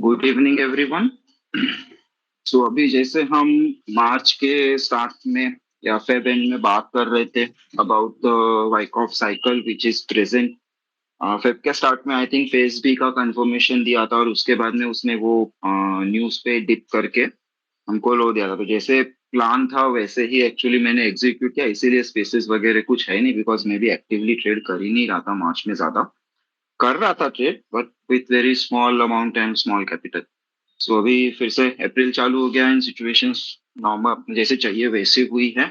Good evening everyone. सो अभी जैसे हम मार्च के स्टार्ट में या फेब एंड में बात कर रहे थे about the Wyckoff cycle which is present. Feb के स्टार्ट में आई थिंक फेस बी का कंफर्मेशन दिया था और उसके बाद में उसने वो न्यूज पे डिप करके हमको लो दिया था। तो जैसे प्लान था वैसे ही एक्चुअली मैंने एग्जीक्यूट किया, इसीलिए स्पेसेस वगैरह कुछ है नहीं बिकॉज मैं भी एक्टिवली ट्रेड कर ही नहीं रहा था मार्च में, ज्यादा कर रहा था trade but with very small amount and small capital. So अभी फिर से अप्रैल चालू हो गया एंड सिचुएशंस नॉर्मल जैसे चाहिए वैसे हुई है।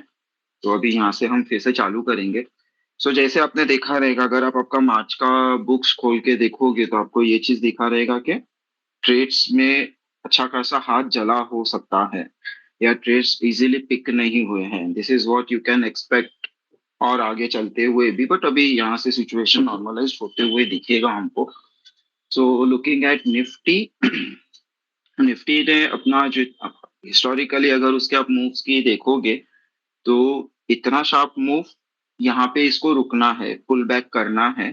तो अभी यहाँ से हम फिर से चालू करेंगे। सो जैसे आपने देखा रहेगा, अगर आप आपका मार्च का बुक्स खोल के देखोगे तो आपको ये चीज दिखा रहेगा कि ट्रेड्स में अच्छा खासा हाथ जला हो सकता है या ट्रेड्स इजीली पिक नहीं हुए हैं। This is what you can expect और आगे चलते हुए भी, बट अभी यहाँ से सिचुएशन नॉर्मलाइज होते हुए दिखेगा हमको। So looking at Nifty, Nifty ने अपना जो हिस्टोरिकली अगर उसके आप मूव्स की देखोगे तो इतना शार्प मूव यहाँ पे इसको रुकना है, पुल बैक करना है।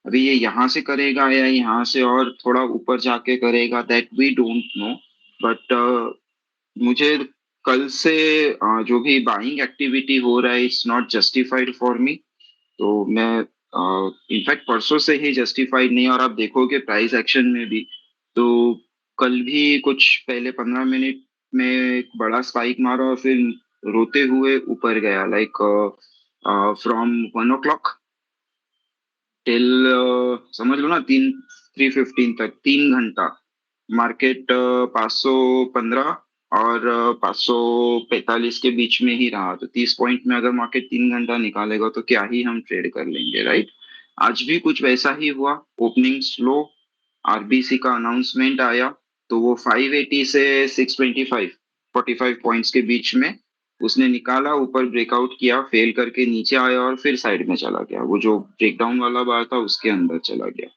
अभी ये यहाँ से करेगा या यहाँ से और थोड़ा ऊपर जाके करेगा, that we don't know. But मुझे कल से जो भी बाइंग एक्टिविटी हो रहा है it's not justified for me. तो मैं इनफैक्ट परसों से ही जस्टिफाइड नहीं, और आप देखोगे प्राइस एक्शन में भी तो कल भी कुछ पहले 15 मिनट में एक बड़ा स्पाइक मारा और फिर रोते हुए ऊपर गया, लाइक फ्रॉम 1 o'clock टिल समझ लो ना 3:15 तक 3 घंटा मार्केट 515 और 545 के बीच में ही रहा। तो 30 पॉइंट में अगर मार्केट 3 घंटा निकालेगा तो क्या ही हम ट्रेड कर लेंगे, राइट। आज भी कुछ वैसा ही हुआ, ओपनिंग स्लो, आरबीसी का अनाउंसमेंट आया तो वो 580 से 625 45 पॉइंट्स के बीच में उसने निकाला, ऊपर ब्रेकआउट किया, फेल करके नीचे आया और फिर साइड में चला गया। वो जो ब्रेकडाउन वाला बार था उसके अंदर चला गया।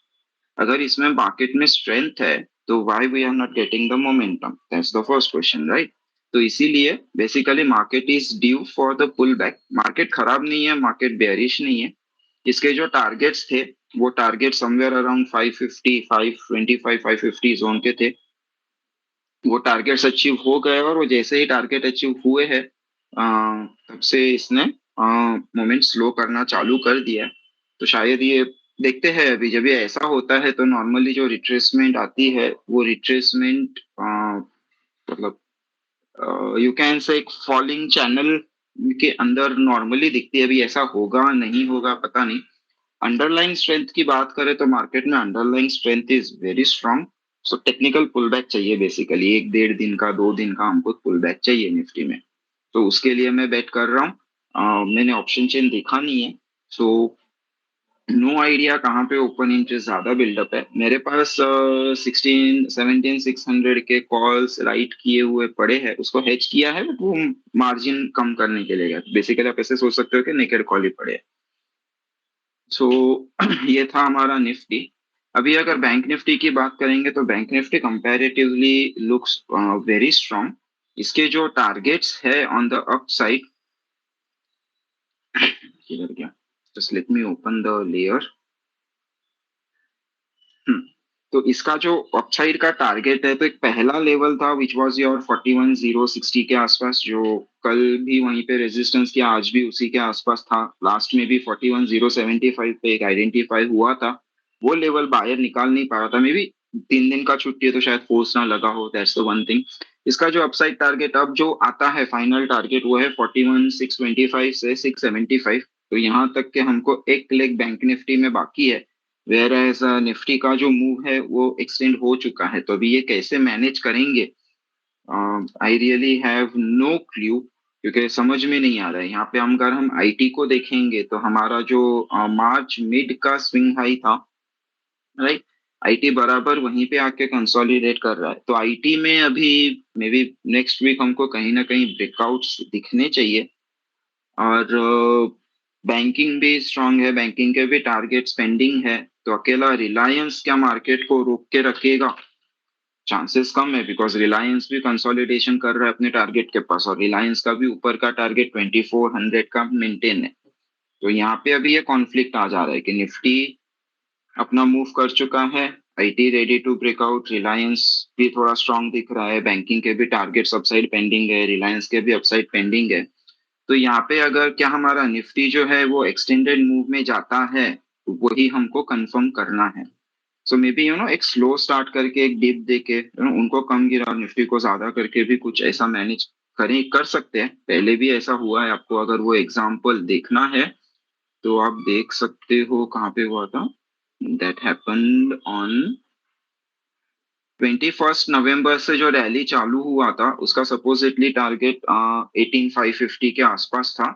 अगर इसमें मार्केट में स्ट्रेंथ है तो why we are not getting the momentum, that's the first question, right. तो इसीलिए basically market is due for the pull back. Market खराब नहीं है, मार्केट बेयरिश नहीं है। इसके जो टारगेट्स थे वो टारगेट समवेयर अराउंड 550 525 550 जोन के थे। वो टारगेट्स अचीव हो गए और वो जैसे ही टारगेट अचीव हुए हैं तब से इसने मोमेंट स्लो करना चालू कर दिया है। तो शायद ये देखते हैं, अभी जब ये ऐसा होता है तो नॉर्मली जो रिट्रेसमेंट आती है वो रिट्रेसमेंट मतलब यू कैन से एक फॉलिंग चैनल के अंदर नॉर्मली दिखती है। अभी ऐसा होगा नहीं होगा पता नहीं। अंडरलाइन स्ट्रेंथ की बात करें तो मार्केट में underline strength is very strong. So technical pull back चाहिए, बेसिकली 1 1.5 दिन का 2 दिन का हमको पुल बैक चाहिए निफ्टी में। तो उसके लिए मैं बेट कर रहा हूँ। मैंने ऑप्शन चेन देखा नहीं है, सो नो आइडिया कहाँ पे ओपन इंटरेस्ट ज्यादा बिल्डअप है। मेरे पास 16 17 600 के कॉल्स राइट किए हुए पड़े हैं, उसको हेज किया है बट वो मार्जिन कम करने के लिए, बेसिकली आप ऐसे सोच सकते हो कि नेकेड कॉल ही पड़े हैं। सो ये था हमारा निफ्टी। अभी अगर बैंक निफ्टी की बात करेंगे तो bank Nifty comparatively looks very strong. इसके जो टारगेट्स है ऑन द अप साइड, किधर गया, just let me open the layer. तो इसका जो अपसाइड का टारगेट है तो एक पहला लेवल था विच वाज योर 41,060 के आसपास, जो कल भी वहीं पे रेजिस्टेंस किया, आज भी उसी के आसपास था। लास्ट में भी 41,075 पे एक आइडेंटिफाई हुआ था। वो लेवल बाहर निकाल नहीं पा रहा था, मे बी 3 दिन का छुट्टी है तो शायद फोर्स ना लगा हो, दैट्स द वन थिंग। इसका जो अपसाइड टारगेट अब जो आता है फाइनल टारगेट वो है 41,625 से 675। तो यहाँ तक के हमको एक लेग बैंक निफ्टी में बाकी है, वेयर एज निफ्टी का जो मूव है वो एक्सटेंड हो चुका है। तो अभी ये कैसे मैनेज करेंगे, I really have no clue, क्योंकि समझ में नहीं आ रहा है। यहाँ पे हम अगर हम आईटी को देखेंगे तो हमारा जो मार्च मिड का स्विंग हाई था, राइट, आईटी बराबर वहीं पे आके कंसोलिडेट कर रहा है। तो आईटी में अभी मे बी नेक्स्ट वीक हमको कहीं ना कहीं ब्रेकआउट्स दिखने चाहिए। और बैंकिंग भी स्ट्रांग है, बैंकिंग के भी टारगेट पेंडिंग है। तो अकेला रिलायंस क्या मार्केट को रोक के रखेगा, चांसेस कम है, बिकॉज रिलायंस भी कंसोलिडेशन कर रहा है अपने टारगेट के पास और रिलायंस का भी ऊपर का टारगेट 2400 का मेंटेन है। तो यहाँ पे अभी ये कॉन्फ्लिक्ट आ जा रहा है कि निफ्टी अपना मूव कर चुका है, IT ready to breakout, Reliance भी थोड़ा स्ट्रांग दिख रहा है, बैंकिंग के भी टारगेट्स अपसाइड पेंडिंग है, रिलायंस के भी अपसाइड पेंडिंग है। तो यहाँ पे अगर क्या हमारा निफ्टी जो है वो एक्सटेंडेड मूव में जाता है, तो वही हमको कंफर्म करना है। सो मे बी एक स्लो स्टार्ट करके एक डिप देके उनको कम गिरा और निफ्टी को ज्यादा करके भी कुछ ऐसा मैनेज कर सकते हैं। पहले भी ऐसा हुआ है, आपको अगर वो एग्जाम्पल देखना है तो आप देख सकते हो कहाँ पे हुआ था। दैट हैपेंड ऑन 21 नवंबर से जो रैली चालू हुआ था उसका सपोजिटली टारगेट 18,550 के आसपास था।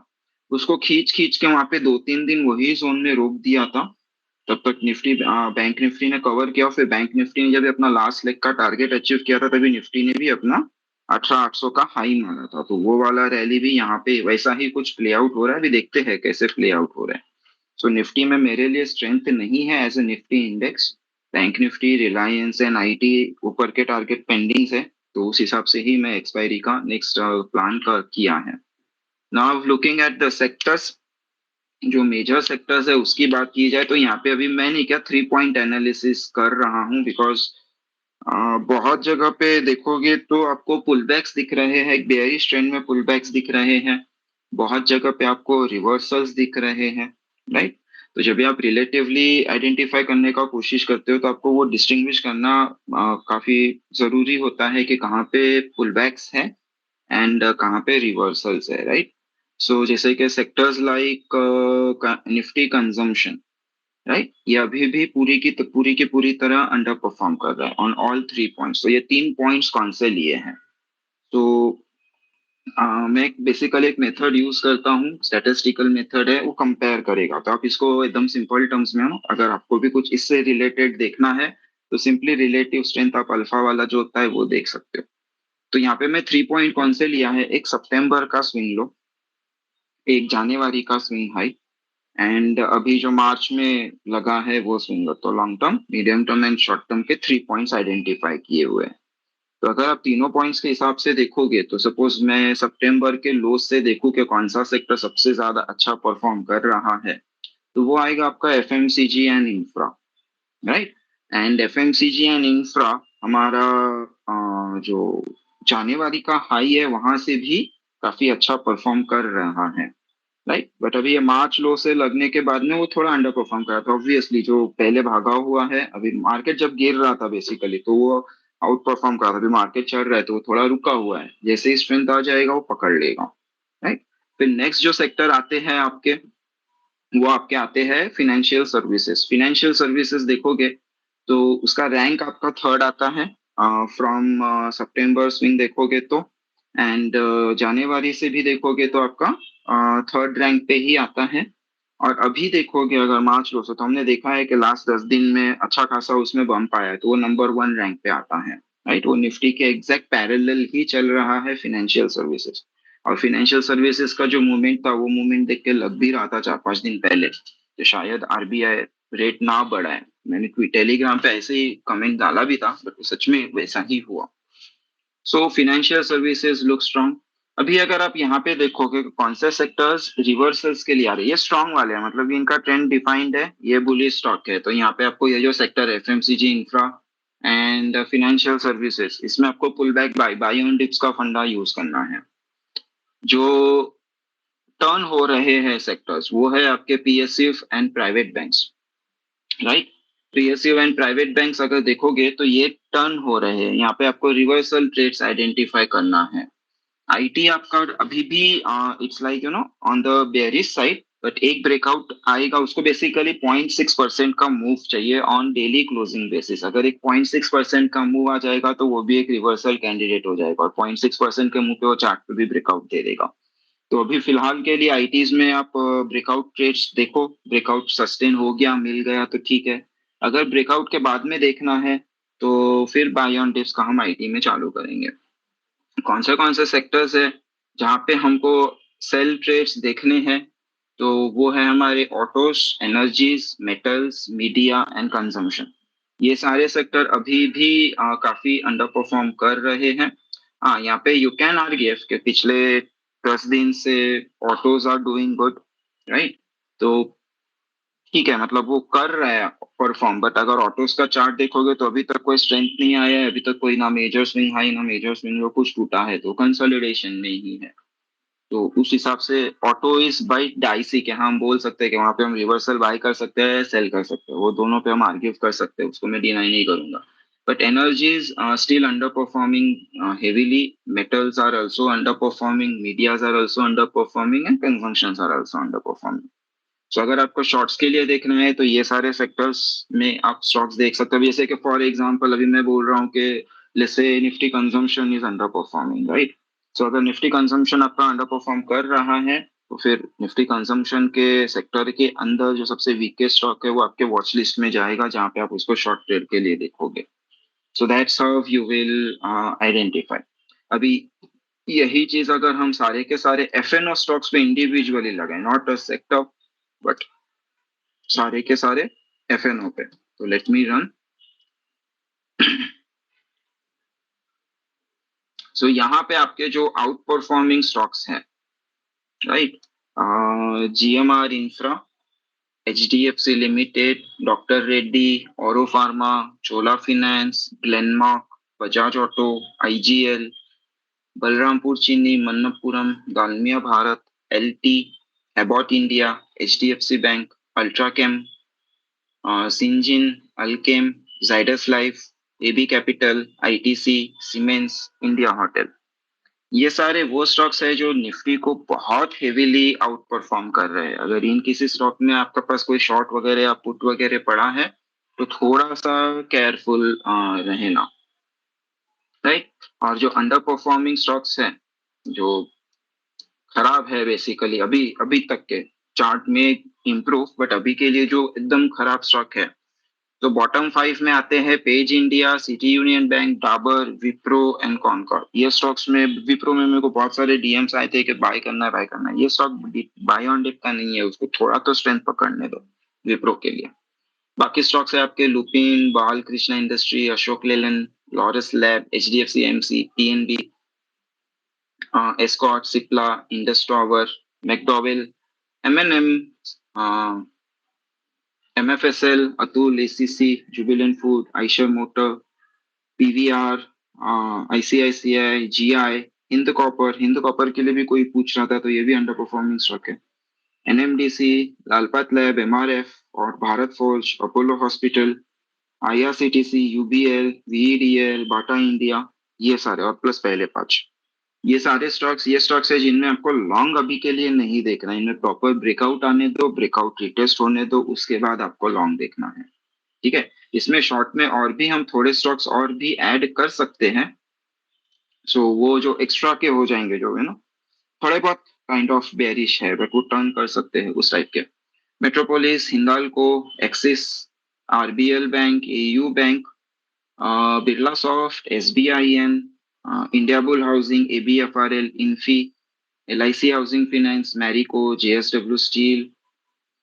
उसको खींच खींच के वहां पे 2-3 दिन वही जोन में रोक दिया था। तब तक निफ्टी बैंक निफ्टी ने कवर किया, फिर बैंक निफ्टी ने जब अपना लास्ट लेग का टारगेट अचीव किया था तभी निफ्टी ने भी अपना 18,800 का हाई मारा था। तो वो वाला रैली भी यहाँ पे वैसा ही कुछ प्ले आउट हो रहा है, अभी देखते हैं कैसे प्ले आउट हो रहा है। सो निफ्टी में मेरे लिए स्ट्रेंथ नहीं है as a Nifty index. Bank Nifty, Reliance and IT ऊपर के टारगेट पेंडिंग है, तो उस हिसाब से ही मैं एक्सपायरी का नेक्स्ट प्लान कर किया है। Now looking at the sectors, जो मेजर सेक्टर्स है उसकी बात की जाए तो यहाँ पे अभी मैं नहीं क्या 3 पॉइंट एनालिसिस कर रहा हूँ, बिकॉज बहुत जगह पे देखोगे तो आपको पुलबैक्स दिख रहे हैं, एक बेयरिश ट्रेंड में पुलबैक्स दिख रहे हैं। बहुत जगह पे आपको रिवर्सल्स दिख रहे हैं, राइट। तो जब भी आप रिलेटिवली आइडेंटिफाई करने का कोशिश करते हो तो आपको वो डिस्टिंग्विश करना काफी जरूरी होता है कि कहाँ पे पुलबैक्स है एंड कहाँ पे रिवर्सल्स है, राइट। सो जैसे कि sectors like Nifty consumption, right, ये अभी भी पूरी की पूरी तरह अंडर परफॉर्म कर रहा है ऑन ऑल 3 पॉइंट्स। तो ये 3 पॉइंट्स कौन से लिए हैं? तो मैं बेसिकली एक मेथड यूज करता हूँ, स्टैटिस्टिकल मेथड है, वो कंपेयर करेगा। तो आप इसको एकदम सिंपल टर्म्स में अगर आपको भी कुछ इससे रिलेटेड देखना है तो सिंपली रिलेटिव स्ट्रेंथ आप अल्फा वाला जो होता है वो देख सकते हो। तो यहाँ पे मैं 3 पॉइंट कौन से लिया है, एक सितंबर का स्विंग लो, एक जनवरी का स्विंग हाई, एंड अभी जो मार्च में लगा है वो स्विंग लो। तो long term, medium term and short term के 3 पॉइंट्स आइडेंटिफाई किए हुए हैं। तो अगर आप तीनों पॉइंट्स के हिसाब से देखोगे तो सपोज मैं सितंबर के लो से देखूं कि कौन सा सेक्टर सबसे ज्यादा अच्छा परफॉर्म कर रहा है, तो वो आएगा आपका FMCG and infra, right. And FMCG and infra हमारा जो जनवरी का हाई है वहां से भी काफी अच्छा परफॉर्म कर रहा है, राइट। बट अभी ये मार्च लो से लगने के बाद में वो थोड़ा अंडर परफॉर्म कर रहा था। ऑब्वियसली जो पहले भागा हुआ है, अभी मार्केट जब गिर रहा था बेसिकली तो वो आउट परफॉर्म कर रहा था। अभी मार्केट चल रहा है तो वो थोड़ा रुका हुआ है, जैसे ही स्ट्रेंथ आ जाएगा वो पकड़ लेगा, राइट। फिर नेक्स्ट जो सेक्टर आते हैं आपके, वो आपके आते हैं फिनेंशियल सर्विसेज। फिनेंशियल सर्विसेज देखोगे तो उसका रैंक आपका थर्ड आता है फ्रॉम सितंबर स्विंग देखोगे तो, एंड जनवरी से भी देखोगे तो आपका थर्ड रैंक पे ही आता है। और अभी देखोगे अगर मार्च लो से, तो हमने देखा है कि लास्ट 10 दिन में अच्छा खासा उसमें बम्प आया है, तो वो नंबर 1 रैंक पे आता है, राइट। वो निफ्टी के एग्जैक्ट पैरेलल ही चल रहा है फिनेंशियल सर्विसेज। और फिनेंशियल सर्विसेज का जो मूवमेंट था वो मूवमेंट देख के लग भी रहा था 4-5 दिन पहले कि शायद आरबीआई रेट ना बढ़ाए। मैंने टेलीग्राम पे ऐसे ही कमेंट डाला भी था, बट सच में वैसा ही हुआ। सो फिनेंशियल सर्विसेज लुक स्ट्रांग। अभी अगर आप यहाँ पे देखोगे कि कौन से सेक्टर्स रिवर्सल्स के लिए आ रहे हैं, ये स्ट्रांग वाले हैं, मतलब इनका ट्रेंड डिफाइंड है, ये बुलिश स्टॉक है। तो यहाँ पे आपको ये जो सेक्टर है FMCG, infra and financial services, इसमें आपको pull back buy on dips का फंडा यूज करना है। जो टर्न हो रहे हैं सेक्टर्स वो है आपके PSU and private banks, right. PSU and private banks अगर देखोगे तो ये टर्न हो रहे हैं, यहाँ पे आपको रिवर्सल ट्रेड्स आइडेंटिफाई करना है। आईटी आपका अभी भी it's like on the bearish side, but एक ब्रेकआउट आएगा, उसको बेसिकली 0.6% का मूव चाहिए ऑन डेली क्लोजिंग बेसिस। अगर एक 0.6% का मूव आ जाएगा तो वो भी एक रिवर्सल कैंडिडेट हो जाएगा, और 0.6% के मूव पे वो चार्ट पे भी ब्रेकआउट दे देगा। तो अभी फिलहाल के लिए आईटीज में आप ब्रेकआउट ट्रेड्स देखो, ब्रेकआउट सस्टेन हो गया, मिल गया तो ठीक है। अगर ब्रेकआउट के बाद में देखना है तो फिर बाय ऑन डिप्स का हम आईटी में चालू करेंगे। कौन से सेक्टर्स है जहाँ पे हमको सेल ट्रेड्स देखने हैं? तो वो है हमारे autos, energies, metals, media and consumption. ये सारे सेक्टर अभी भी काफी अंडर परफॉर्म कर रहे हैं। हाँ, यहाँ पे यू कैन आर्ग्यू कि पिछले 10 दिन से autos are doing good, right. तो ठीक है, मतलब वो कर रहा है परफॉर्म, बट अगर ऑटोस का चार्ट देखोगे तो अभी तक कोई स्ट्रेंथ नहीं आया है, अभी तक कोई ना मेजर स्विंग हाई ना मेजर स्विंग लो, कुछ टूटा है तो कंसोलिडेशन में ही है। तो उस हिसाब से ऑटो इज बाई डाइसी के, हम बोल सकते हैं कि वहां पे हम रिवर्सल बाय कर सकते हैं, सेल कर सकते हैं, वो दोनों पे हम आर्ग्यू कर सकते हैं, उसको मैं डिनाई नहीं करूंगा। But energies still under performing heavily, metals are also under performing, medias are also under performing and consumption are also under performing. So अगर आपको शॉर्ट्स के लिए देखना है तो ये सारे सेक्टर्स में आप स्टॉक्स देख सकते हो। जैसे कि फॉर एग्जांपल अभी मैं बोल रहा हूँ कि let's say Nifty consumption is under performing, right. So अगर निफ्टी कंजम्पशन आपका अंडर परफॉर्म कर रहा है तो फिर निफ्टी कंजम्पशन के सेक्टर के अंदर जो सबसे वीकेस्ट स्टॉक है वो आपके वॉच लिस्ट में जाएगा, जहां पे आप उसको शॉर्ट ट्रेड के लिए देखोगे। So that's how you will identify. अभी यही चीज अगर हम सारे के सारे एफ एन ओ स्टॉक्स पे इंडिविजुअली लगाए, नॉट अ सेक्टर बट सारे के सारे एफ एन ओ पे, तो लेट मी रन। सो यहाँ पे आपके जो आउट परफॉर्मिंग स्टॉक्स हैं, right, GMR infra, H D F C limited, doctor Reddy, Auro pharma, Chola finance, Glenmark, Bajaj auto, IGL, Balrampur Chini, Manappuram, Dalmia Bharat, LT, Abbott India, H D F C bank, Ultrachem, Syngene, Alkem, Zydus life, AB capital, ITC, Siemens, India hotel. ये सारे वो stocks है जो Nifty को बहुत heavily out perform कर रहे हैं। अगर इन किसी स्टॉक में आपका पास कोई शॉर्ट वगैरह या पुट वगैरह पड़ा है तो थोड़ा सा केयरफुल रहना, राइट। और जो अंडर परफॉर्मिंग स्टॉक्स हैं, जो खराब है बेसिकली अभी अभी तक के चार्ट में इम्प्रूव, बट अभी के लिए जो एकदम खराब स्टॉक है, तो बॉटम 5 में आते हैं Page India, City Union Bank, Dabur, Wipro and Concord. ये स्टॉक्स में, विप्रो में मेरे को बहुत सारे डीएम्स आए थे कि बाय करना है बाय करना है। ये स्टॉक बाय ऑन डिप का नहीं है, उसको थोड़ा तो स्ट्रेंथ पकड़ने दो विप्रो के लिए। बाकी स्टॉक्स है आपके Lupin, Bal Krishna industry, Ashok Leyland, Laurus lab, HDFC AMC, PNB, Escorts, Cipla, Indus tower, McDowell, MNM, MFSL, Atul, ACC, Jubilant food, Eicher motor, PVR, ICICI, GI, Hind copper के लिए भी कोई पूछ रहा था तो ये भी अंडर परफॉर्मिंग स्टॉक है। एनएमडीसी, लालपात लैब, एमआरएफ और Bharat forge, Apollo hospital, IRCTC, UBL, VEDL, Bata India, ये सारे और प्लस पहले पांच। ये स्टॉक्स है जिनमें आपको लॉन्ग अभी के लिए नहीं देखना, इनमें प्रॉपर ब्रेकआउट आने दो, ब्रेकआउट रिटेस्ट होने दो, उसके बाद आपको लॉन्ग देखना है। ठीक है। इसमें शॉर्ट में और भी हम थोड़े स्टॉक्स और भी ऐड कर सकते हैं। सो वो जो एक्स्ट्रा के हो जाएंगे, जो है ना थोड़े बहुत काइंड ऑफ बेरिश है, बट वो टर्न कर सकते हैं उस टाइप के। Metropolis, Hindalco, Axis, RBL bank, AU bank, Birla soft, SBIN, India bull housing, ABFRL, Infy, LIC housing finance, Marico, JSW steel,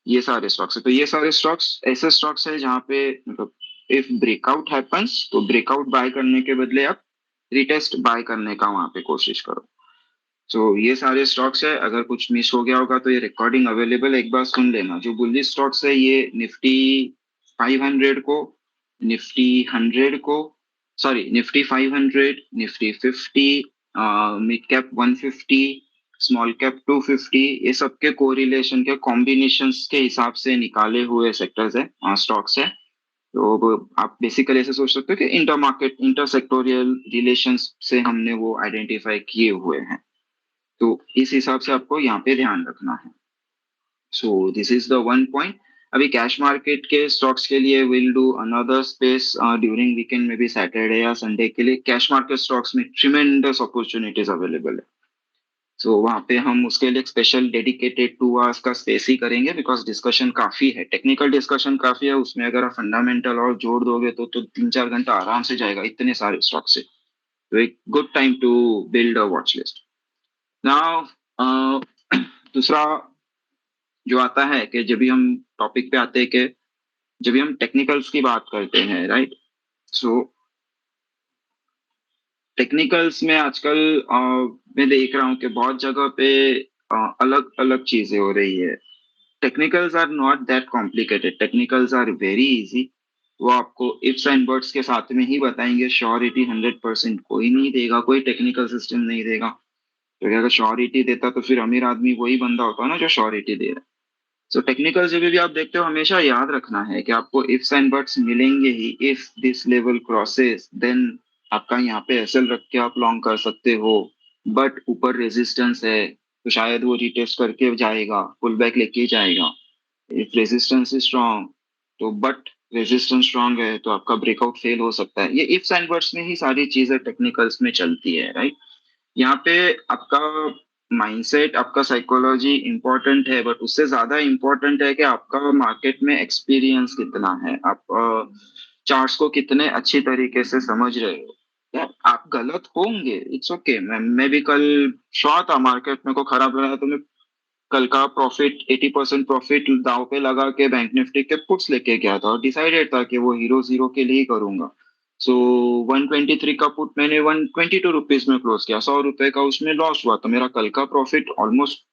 ये सारे स्टॉक्स है। तो ये सारे स्टॉक्स ऐसे स्टॉक्स है जहाँ पे मतलब इफ ब्रेकआउट हैपन्स तो ब्रेकआउट बाय करने के बदले आप रिटेस्ट बाय करने का वहां पे कोशिश करो। तो ये सारे स्टॉक्स है, अगर कुछ मिस हो गया होगा तो ये रिकॉर्डिंग अवेलेबल है, एक बार सुन लेना। जो बुलिश स्टॉक्स है ये निफ्टी 500 को, निफ्टी 100 को, sorry Nifty 500, Nifty 50, mid cap 150, small cap 250, ये सब के कोरिलेशन के कॉम्बिनेशंस के हिसाब से निकाले हुए सेक्टर्स है, स्टॉक्स है। तो वो आप बेसिकली ऐसे सोच सकते हो कि inter market inter sectoral relations से हमने वो आइडेंटिफाई किए हुए हैं। तो इस हिसाब से आपको यहाँ पे ध्यान रखना है। So this is the one point. अभी कैश मार्केट के स्टॉक्स के लिए will do another space during weekend में भी, सैटरडे या संडे के लिए कैश मार्केट स्टॉक्स में ट्रिमेंडस अपॉर्चुनिटीज अवेलेबल है। सो वहाँ पे हम उसके लिए एक स्पेशल डेडिकेटेड 2 आवर्स का स्पेस ही करेंगे, बिकॉज डिस्कशन काफी है, टेक्निकल डिस्कशन काफी है उसमें। अगर आप फंडामेंटल और जोड़ दोगे तो 3-4 घंटा आराम से जाएगा इतने सारे स्टॉक से। तो एक good time to build a watch list. Now दूसरा जो आता है कि जब भी हम टॉपिक पे आते हैं कि जब भी हम टेक्निकल्स की बात करते हैं, राइट। सो टेक्निकल्स में आजकल मैं देख रहा हूँ कि बहुत जगह पे अलग अलग चीजें हो रही है। Technicals are not that complicated, technicals are very easy. वो आपको इफ्स एंड बट्स के साथ में ही बताएंगे। श्योरिटी 100% कोई नहीं देगा, कोई टेक्निकल सिस्टम नहीं देगा। क्योंकि अगर श्योरिटी देता तो फिर अमीर आदमी वही बंदा होता ना जो श्योरिटी दे रहा है। सो टेक्निकल जब भी आप देखते हो हमेशा याद रखना है कि आपको इफ्स एंड बट्स मिलेंगे ही। If this level crosses then आपका यहाँ पे एसएल रख के आप लॉन्ग कर सकते हो। बट ऊपर रेजिस्टेंस है तो शायद वो रिटेस्ट करके जाएगा, पुल बैक लेके जाएगा। इफ रेजिस्टेंस इज स्ट्रांग तो बट रेजिस्टेंस स्ट्रांग है तो आपका ब्रेकआउट फेल हो सकता है। ये इफ्स एंड बट्स में ही सारी चीजें टेक्निकल्स में चलती है, राइट। यहाँ पे आपका माइंडसेट, आपका साइकोलॉजी इंपॉर्टेंट है, बट उससे ज्यादा इंपॉर्टेंट है कि आपका मार्केट में एक्सपीरियंस कितना है, आप चार्ट्स को कितने अच्छी तरीके से समझ रहे हो। यार आप गलत होंगे, इट्स ओके। मैं भी कल श्योर था मार्केट मेरे को खराब रहा, तो मैं कल का प्रॉफिट 80% प्रॉफिट दाव पे लगा के बैंक निफ्टी के पुट्स लेके गया था और डिसाइडेड था कि वो हीरो जीरो के लिए ही करूंगा। सो 123 का पुट मैंने 122 रुपीज में क्लोज किया, 100 रुपए का उसमें लॉस हुआ, तो मेरा कल का प्रॉफिट ऑलमोस्ट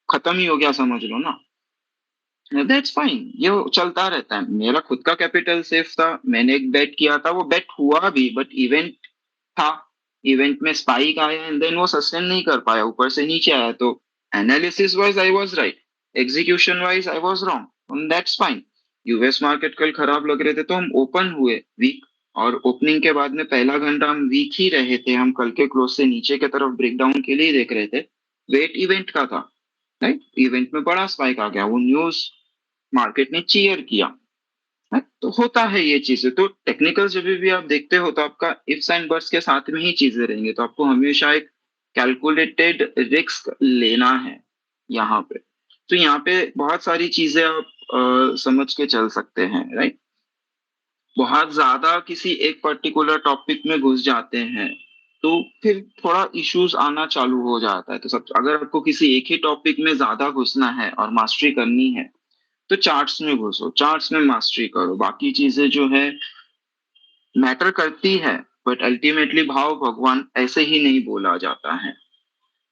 खत्म ही हो गया, समझ लो ना। दैट्स फाइन, ये चलता रहता है। मेरा खुद का कैपिटल सेफ था, मैंने एक बेट किया था, वो बेट हुआ भी, बट इवेंट था। इवेंट में स्पाइक आया एंड देन वो सस्टेन नहीं कर पाया, ऊपर से नीचे आया। तो analysis wise I was right, execution wise I was wrong, that's fine. US market कल खराब लग रहे थे तो हम ओपन हुए वीक, और ओपनिंग के बाद में पहला घंटा हम वीक ही रहे थे। हम कल के क्लोज से नीचे की तरफ ब्रेकडाउन के लिए देख रहे थे। वेट इवेंट का था, राइट। इवेंट में बड़ा स्पाइक आ गया, वो न्यूज मार्केट ने चीयर किया, है? तो होता है ये चीजें। तो टेक्निकल जब भी आप देखते हो तो आपका इफ्स एंड बट्स के साथ में ही चीजें रहेंगे, तो आपको हमेशा एक कैलकुलेटेड रिस्क लेना है यहाँ पे। तो यहाँ पे बहुत सारी चीजें आप समझ के चल सकते हैं, राइट। बहुत ज्यादा किसी एक पर्टिकुलर टॉपिक में घुस जाते हैं तो फिर थोड़ा इश्यूज आना चालू हो जाता है। तो सब, अगर आपको किसी एक ही टॉपिक में ज्यादा घुसना है और मास्टरी करनी है तो चार्ट्स में घुसो, चार्ट्स में मास्टरी करो। बाकी चीजें जो है मैटर करती है, बट अल्टीमेटली भाव भगवान ऐसे ही नहीं बोला जाता है।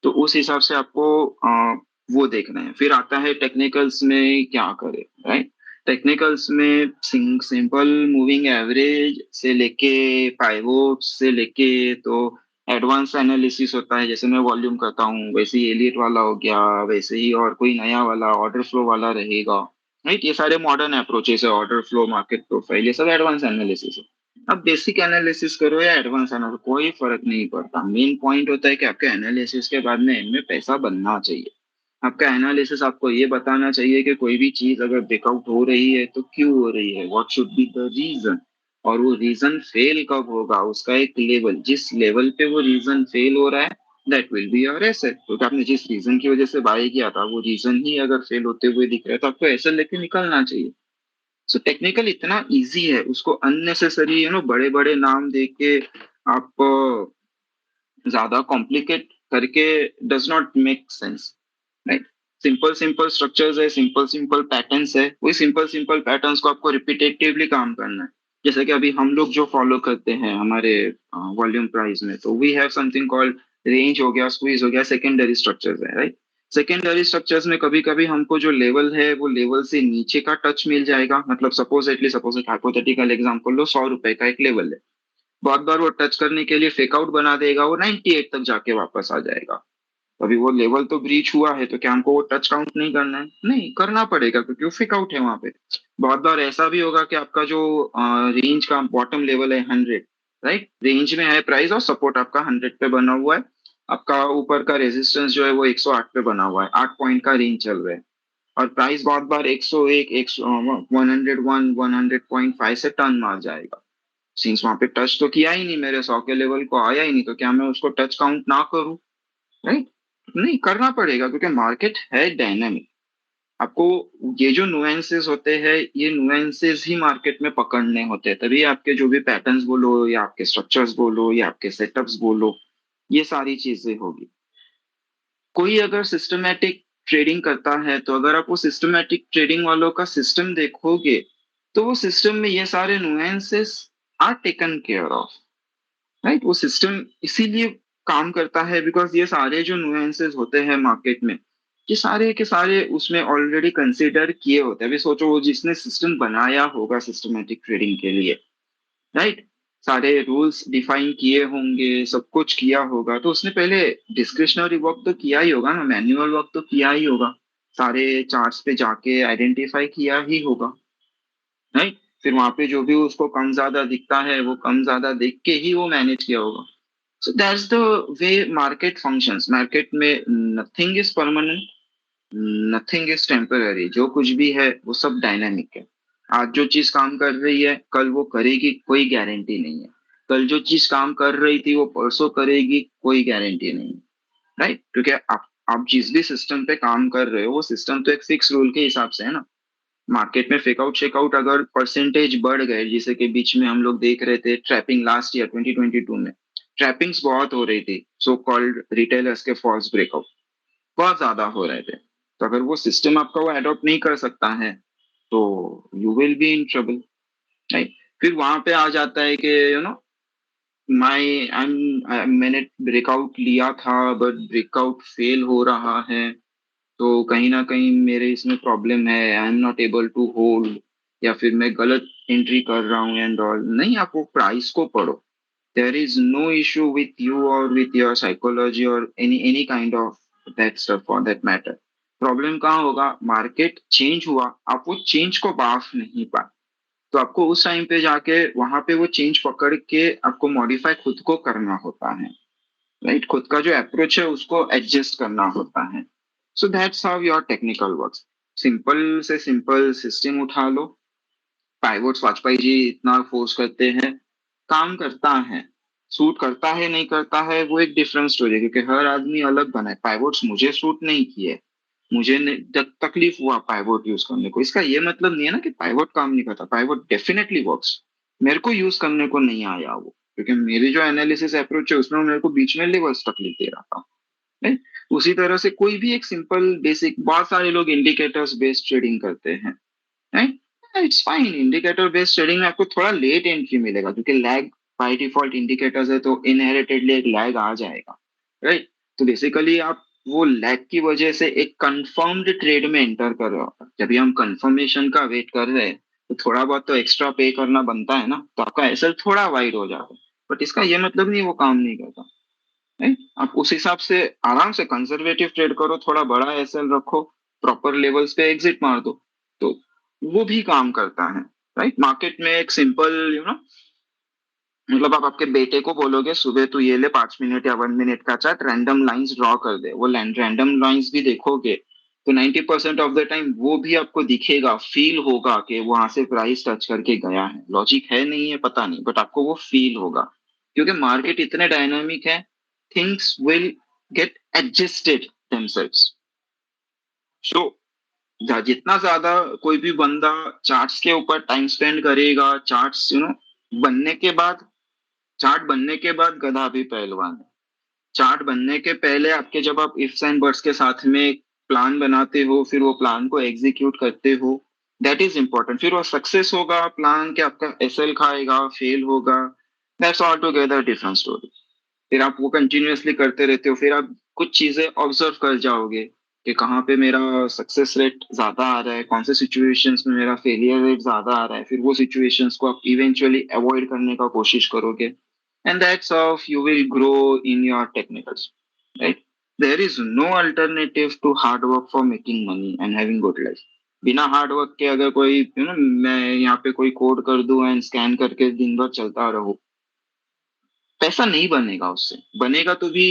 तो उस हिसाब से आपको वो देखना है। फिर आता है टेक्निकल्स में क्या करें, राइट। टेक्निकल्स में सिंपल मूविंग एवरेज से लेके पाइवोट से लेके तो एडवांस एनालिसिस होता है। जैसे मैं वॉल्यूम करता हूँ वैसे ही एलियट वाला हो गया, वैसे ही और कोई नया वाला ऑर्डर फ्लो वाला रहेगा, राइट। ये सारे मॉडर्न अप्रोचेस है, ऑर्डर फ्लो, मार्केट प्रोफाइल, ये सब एडवांस एनालिसिस है। अब बेसिक एनालिसिस करो या एडवांस एनालिसिस, कोई फर्क नहीं पड़ता। मेन पॉइंट होता है कि आपके एनालिसिस के बाद में इनमें पैसा बनना चाहिए। आपका एनालिसिस आपको ये बताना चाहिए कि कोई भी चीज अगर ब्रेकआउट हो रही है तो क्यों हो रही है, what should be the reason, और वो रीजन फेल कब होगा, उसका एक लेवल, जिस लेवल पे वो रीजन फेल हो रहा है that will be your asset. क्योंकि आपने जिस रीजन की वजह से बाय किया था वो रीजन ही अगर फेल होते हुए दिख रहा है तो आपको एसेट लेके निकलना चाहिए। सो टेक्निकल इतना इजी है, उसको अननेसेसरी बड़े बड़े नाम दे के आप ज्यादा कॉम्प्लिकेट करके does not make sense, right. Simple simple structures है, सिंपल सिंपल पैटर्न्स है, वही सिंपल सिंपल पैटर्न्स को आपको रिपीटेटिवली काम करना है। जैसे कि अभी हम लोग जो फॉलो करते हैं हमारे वॉल्यूम प्राइस में, तो we have something called range हो गया, स्क्वीज हो गया, सेकेंडरी स्ट्रक्चर्स है, राइट। सेकेंडरी स्ट्रक्चर्स में कभी कभी हमको जो लेवल है वो लेवल से नीचे का टच मिल जाएगा। मतलब सपोज एक हाइपोथेटिकल एग्जांपल लो, 100 रुपए का एक लेवल है, बहुत बार वो टच करने के लिए फेक आउट बना देगा, वो 98 तक जाके वापस आ जाएगा। अभी वो लेवल तो ब्रीच हुआ है तो क्या हमको वो टच काउंट नहीं करना है? नहीं करना पड़ेगा, क्योंकि वो फेक आउट है वहां पे। बहुत बार ऐसा भी होगा कि आपका जो रेंज का बॉटम लेवल है 100, राइट, रेंज में है प्राइस और सपोर्ट आपका 100 पे बना हुआ है। आपका ऊपर का रेजिस्टेंस जो है वो 108 पे बना हुआ है, 8 पॉइंट का रेंज चल रहा है। और प्राइस बहुत बार 101, 101, 100.5 से टर्न मार जाएगा। सिंस वहां पे टच तो किया ही नहीं, मेरे 100 के लेवल को आया ही नहीं, तो क्या मैं उसको टच काउंट ना करूं? राइट, नहीं करना पड़ेगा, क्योंकि मार्केट है डायनामिक। आपको ये जो नुएंसेस होते हैं, ये नुएंसेस ही मार्केट में पकड़ने होते हैं, तभी आपके जो भी पैटर्न्स बोलो या आपके स्ट्रक्चर्स बोलो या आपके सेटअप्स बोलो, ये सारी चीजें होगी। कोई अगर सिस्टमैटिक ट्रेडिंग करता है तो अगर आप वो सिस्टमैटिक ट्रेडिंग वालों का सिस्टम देखोगे तो वो सिस्टम में ये सारे nuances are taken care of, right. वो सिस्टम इसीलिए काम करता है बिकॉज ये सारे जो नुएंसेस होते हैं मार्केट में, ये सारे के सारे उसमें ऑलरेडी कंसिडर किए होते हैं। अभी सोचो वो जिसने सिस्टम बनाया होगा सिस्टमेटिक ट्रेडिंग के लिए, राइट, सारे रूल्स डिफाइन किए होंगे, सब कुछ किया होगा, तो उसने पहले डिस्क्रिशनरी वर्क तो किया ही होगा ना, मैन्युअल वर्क तो किया ही होगा, सारे चार्ट्स पे जाके आइडेंटिफाई किया ही होगा, राइट। फिर वहां पे जो भी उसको कम ज्यादा दिखता है वो कम ज्यादा देख के ही वो मैनेज किया होगा। So that's the way market functions. Market में nothing is permanent, nothing is temporary. जो कुछ भी है वो सब डायनामिक है। आज जो चीज काम कर रही है कल वो करेगी, कोई गारंटी नहीं है। कल जो चीज काम कर रही थी वो परसों करेगी, कोई गारंटी नहीं है, राइट। क्योंकि आप जिस भी सिस्टम पे काम कर रहे हो वो सिस्टम तो एक फिक्स रूल के हिसाब से है ना। मार्केट में फेकआउट शेकआउट अगर परसेंटेज बढ़ गए, जैसे कि बीच में हम लोग देख रहे थे ट्रैपिंग, लास्ट ईयर 2022 में ट्रैपिंग्स बहुत हो रही थी, सो कॉल्ड रिटेलर्स के फॉल्स ब्रेकआउट बहुत ज्यादा हो रहे थे। तो अगर वो सिस्टम आपका वो अडॉप्ट नहीं कर सकता है तो you will be in trouble, right. फिर वहां पे आ जाता है कि माई मैंने ब्रेकआउट लिया था बट ब्रेकआउट फेल हो रहा है, तो कहीं ना कहीं मेरे इसमें प्रॉब्लम है, I am not able to hold, या फिर मैं गलत एंट्री कर रहा हूँ एंड ऑल। नहीं, आप वो प्राइस को पढ़ो। There is no issue with you और विथ योर साइकोलॉजी और any any kind of that stuff for that matter. Problem कहाँ होगा, मार्केट चेंज हुआ, आप वो चेंज को बाफ नहीं पाए, तो आपको उस टाइम पे जाके वहां पे वो चेंज पकड़ के आपको मॉडिफाई खुद को करना होता है, राइट। खुद का जो अप्रोच है उसको एडजस्ट करना होता है। So that's how your technical works. Simple से सिंपल सिस्टम उठा लो। पाइवोट्स वाजपेयी जी इतना फोर्स करते हैं, काम करता है, सूट करता है नहीं करता है वो एक डिफरेंट स्टोरी है, क्योंकि हर आदमी अलग बना है। पाइवोट्स मुझे सूट नहीं किए, मुझे तकलीफ हुआ पाइवोट यूज करने को, इसका ये मतलब नहीं है ना कि पाइवोट काम नहीं करता। पाइवोट डेफिनेटली वर्क्स, मेरे को यूज करने को नहीं आया वो, क्योंकि मेरी जो एनालिसिस अप्रोच है उसमें मेरे को बीच में लेवल्स तकलीफ दे रहा था, right? उसी तरह से कोई भी एक सिंपल बेसिक, बहुत सारे लोग इंडिकेटर्स बेस्ड ट्रेडिंग करते हैं, right. It's fine, indicator based trading में आपको थोड़ा लेट एंट्री मिलेगा क्योंकि लैग बाय डिफॉल्ट इंडिकेटर्स है, तो इनहेरिटेडली एक लैग आ जाएगा, राइट। तो बेसिकली आप वो लैग की वजह से एक कंफर्म्ड ट्रेड में एंटर कर रहे हो। जब भी हम कंफर्मेशन का वेट कर रहे हैं तो थोड़ा बहुत तो एक्स्ट्रा पे करना बनता है ना, तो आपका एसएल थोड़ा वाइड हो जाता है, बट इसका ये मतलब नहीं वो काम नहीं करता, राइट। आप उस हिसाब से आराम से कंजर्वेटिव ट्रेड करो, थोड़ा बड़ा एसएल रखो, प्रॉपर लेवल्स पे एग्जिट मार दो, तो वो भी काम करता है, राइट। मार्केट में एक सिंपल मतलब आप आपके बेटे को बोलोगे सुबह तू ये ले 5 मिनट या 1 मिनट का चार्ट, रैंडम लाइंस ड्रॉ कर दे, वो रैंडम लाइंस भी देखोगे तो 90% ऑफ द टाइम वो भी आपको दिखेगा, फील होगा कि वहां से प्राइस टच करके गया है। लॉजिक है नहीं है पता नहीं, बट आपको वो फील होगा, क्योंकि मार्केट इतने डायनामिक है, things will get adjusted themselves। सो जितना ज्यादा कोई भी बंदा चार्ट्स के ऊपर टाइम स्पेंड करेगा, चार्ट्स बनने के बाद, चार्ट बनने के बाद गधा भी पहलवान है। चार्ट बनने के पहले आपके जब आप इफ्स एंड बट्स के साथ में एक प्लान बनाते हो, फिर वो प्लान को एग्जीक्यूट करते हो, दैट इज इंपॉर्टेंट। फिर वो सक्सेस होगा प्लान के, आपका एसएल खाएगा, फेल होगा, that's all together different story. फिर आप वो कंटिन्यूअसली करते रहते हो, फिर आप कुछ चीजें ऑब्जर्व कर जाओगे कि कहाँ पे मेरा सक्सेस रेट ज्यादा आ रहा है, कौन से सिचुएशंस में मेरा फेलियर रेट ज्यादा आ रहा है, फिर वो सिचुएशंस को आप इवेंचुअली अवॉइड करने का कोशिश करोगे, and that's how you will grow in your technicals, right? There is no alternative to hard work for making money and having good life। बिना हार्ड वर्क के अगर कोई मैं यहाँ पे कोई कोड कर दूं एंड स्कैन करके दिन भर चलता रहूं, पैसा नहीं बनेगा, उससे बनेगा तो भी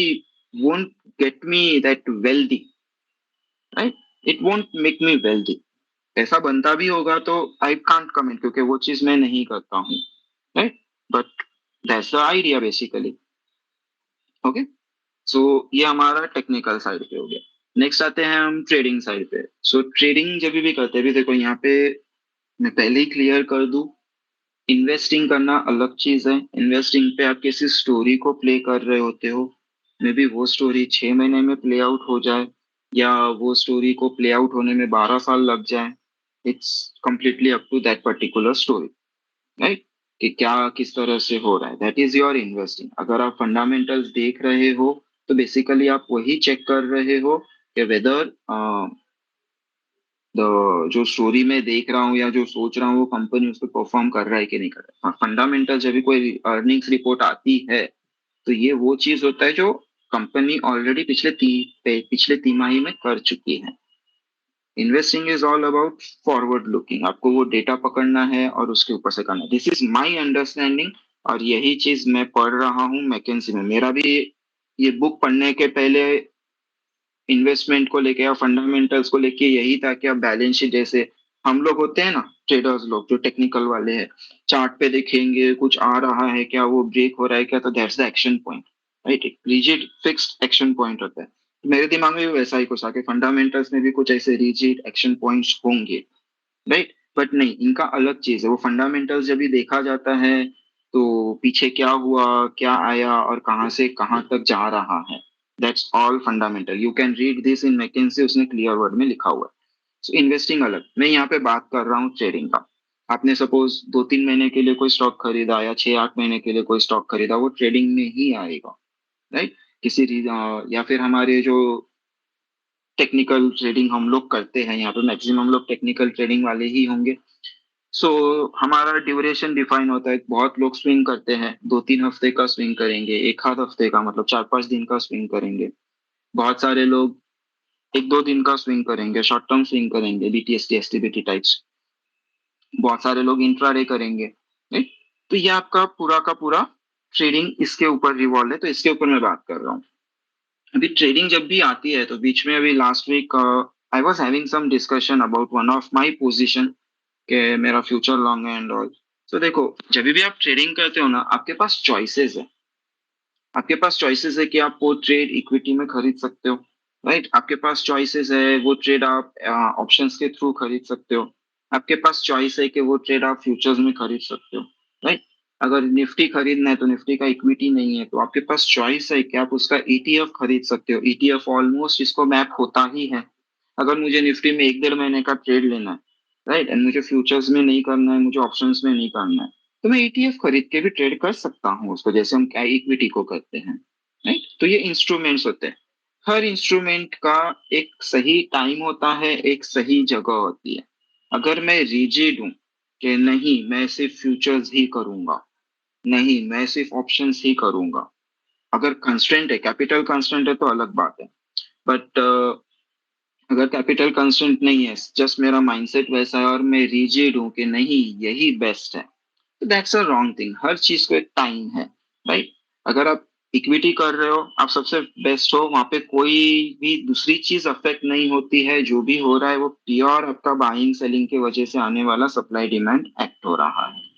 won't get me that wealthy, right? It won't make me wealthy। पैसा बनता भी होगा तो आई कांट कमेंट, क्योंकि वो चीज मैं नहीं करता हूँ, right. But that's the idea basically. Okay, so ये हमारा टेक्निकल साइड पे हो गया। नेक्स्ट आते हैं हम ट्रेडिंग साइड पे। सो ट्रेडिंग जब भी करते हैं, भी देखो यहाँ पे मैं पहले ही क्लियर कर दूं, इन्वेस्टिंग करना अलग चीज है। इन्वेस्टिंग पे आप किसी स्टोरी को प्ले कर रहे होते हो, मे बी वो स्टोरी 6 महीने में प्ले आउट हो जाए या वो स्टोरी को प्ले आउट होने में 12 साल लग जाए। It's completely up to that particular story, right, कि क्या किस तरह से हो रहा है, दैट इज योर इन्वेस्टिंग। अगर आप फंडामेंटल्स देख रहे हो तो बेसिकली आप वही चेक कर रहे हो कि वेदर जो स्टोरी में देख रहा हूँ या जो सोच रहा हूँ वो कंपनी उस पर परफॉर्म कर रहा है कि नहीं कर रहा है। फंडामेंटल जब भी कोई अर्निंग्स रिपोर्ट आती है तो ये वो चीज होता है जो कंपनी ऑलरेडी पिछले तिमाही में कर चुकी है। Investing is all about forward looking, आपको वो डेटा पकड़ना है और उसके ऊपर से करना है। दिस इज माई अंडरस्टैंडिंग, और यही चीज मैं पढ़ रहा हूँ मैकेंजी में। मेरा भी ये बुक पढ़ने के पहले इन्वेस्टमेंट को लेके या फंडामेंटल्स को लेके यही था कि अब बैलेंस शीट जैसे हम लोग होते हैं ना, ट्रेडर्स लोग जो टेक्निकल वाले हैं, चार्ट पे देखेंगे कुछ आ रहा है क्या, वो ब्रेक हो रहा है क्या, तो that's the action point, right. एक रिजिड फिक्स्ड एक्शन पॉइंट होता है। तो मेरे दिमाग में भी वैसा ही कुछ आके फंडामेंटल्स में भी कुछ ऐसे रिजिड एक्शन पॉइंट्स होंगे, राइट। बट नहीं, इनका अलग चीज है। वो फंडामेंटल्स जब भी देखा जाता है तो पीछे क्या हुआ, क्या आया और कहाँ से कहाँ तक जा रहा है, that's all fundamental. You can read this in McKinsey, उसने क्लियर वर्ड में लिखा हुआ है। सो इन्वेस्टिंग अलग, मैं यहाँ पे बात कर रहा हूँ ट्रेडिंग का। आपने सपोज 2-3 महीने के लिए कोई स्टॉक खरीदा या 6-8 महीने के लिए कोई स्टॉक खरीदा, वो ट्रेडिंग में ही आएगा, राइट। या फिर हमारे जो टेक्निकल ट्रेडिंग हम लोग करते हैं यहाँ पे, मैक्सिमम लोग टेक्निकल ट्रेडिंग वाले ही होंगे। सो हमारा ड्यूरेशन डिफाइन होता है। बहुत लोग स्विंग करते हैं, 2-3 हफ्ते का स्विंग करेंगे, एक आध हफ्ते का मतलब 4-5 दिन का स्विंग करेंगे। बहुत सारे लोग 1-2 दिन का स्विंग करेंगे, शॉर्ट टर्म स्विंग करेंगे, बीटीएसटी एसटीबीटी टाइप्स। बहुत सारे लोग इंट्राडे करेंगे, right? तो ये आपका पूरा का पूरा ट्रेडिंग इसके ऊपर रिवॉल्व है, तो इसके ऊपर मैं बात कर रहा हूँ। अभी ट्रेडिंग जब भी आती है तो बीच में अभी last week I was having some discussion about one of my position के मेरा फ्यूचर लॉन्ग है एंड ऑल। तो देखो, जब भी आप ट्रेडिंग करते हो ना, आपके पास चॉइसेस है। आपके पास चॉइसेस है कि आप वो ट्रेड इक्विटी में खरीद सकते हो, राइट। आपके पास चॉइसेस है वो ट्रेड आप ऑप्शंस के थ्रू खरीद सकते हो। आपके पास चॉइस है कि वो ट्रेड आप फ्यूचर्स में खरीद सकते हो, राइट। अगर निफ्टी खरीदना है तो निफ्टी का इक्विटी नहीं है तो आपके पास चॉइस है कि आप उसका ईटीएफ खरीद सकते हो। ईटीएफ ऑलमोस्ट इसको मैप होता ही है। अगर मुझे निफ्टी में 1-1.5 महीने का ट्रेड लेना है, राइट, एंड मुझे फ्यूचर्स में नहीं करना है, मुझे ऑप्शंस में नहीं करना है, तो मैं ईटीएफ खरीद के भी ट्रेड कर सकता हूँ उसको, जैसे हम क्या इक्विटी को करते हैं, राइट। तो ये इंस्ट्रूमेंट्स होते हैं। हर इंस्ट्रूमेंट का एक सही टाइम होता है, एक सही जगह होती है। अगर मैं रिजिड हूँ कि नहीं मैं सिर्फ फ्यूचर्स ही करूंगा, नहीं मैं सिर्फ ऑप्शंस ही करूंगा, अगर कंस्ट्रेंट है, कैपिटल कंस्ट्रेंट है तो अलग बात है। बट अगर कैपिटल कंस्ट्रेंट नहीं है, जस्ट मेरा माइंडसेट वैसा है और मैं रिजिड हूँ कि नहीं यही बेस्ट है, तो दैट्स अ रॉन्ग थिंग। हर चीज को एक टाइम है, राइट। अगर आप इक्विटी कर रहे हो, आप सबसे बेस्ट हो, वहां पे कोई भी दूसरी चीज अफेक्ट नहीं होती है। जो भी हो रहा है वो प्योर आपका बाइंग सेलिंग की वजह से आने वाला सप्लाई डिमांड एक्ट हो रहा है।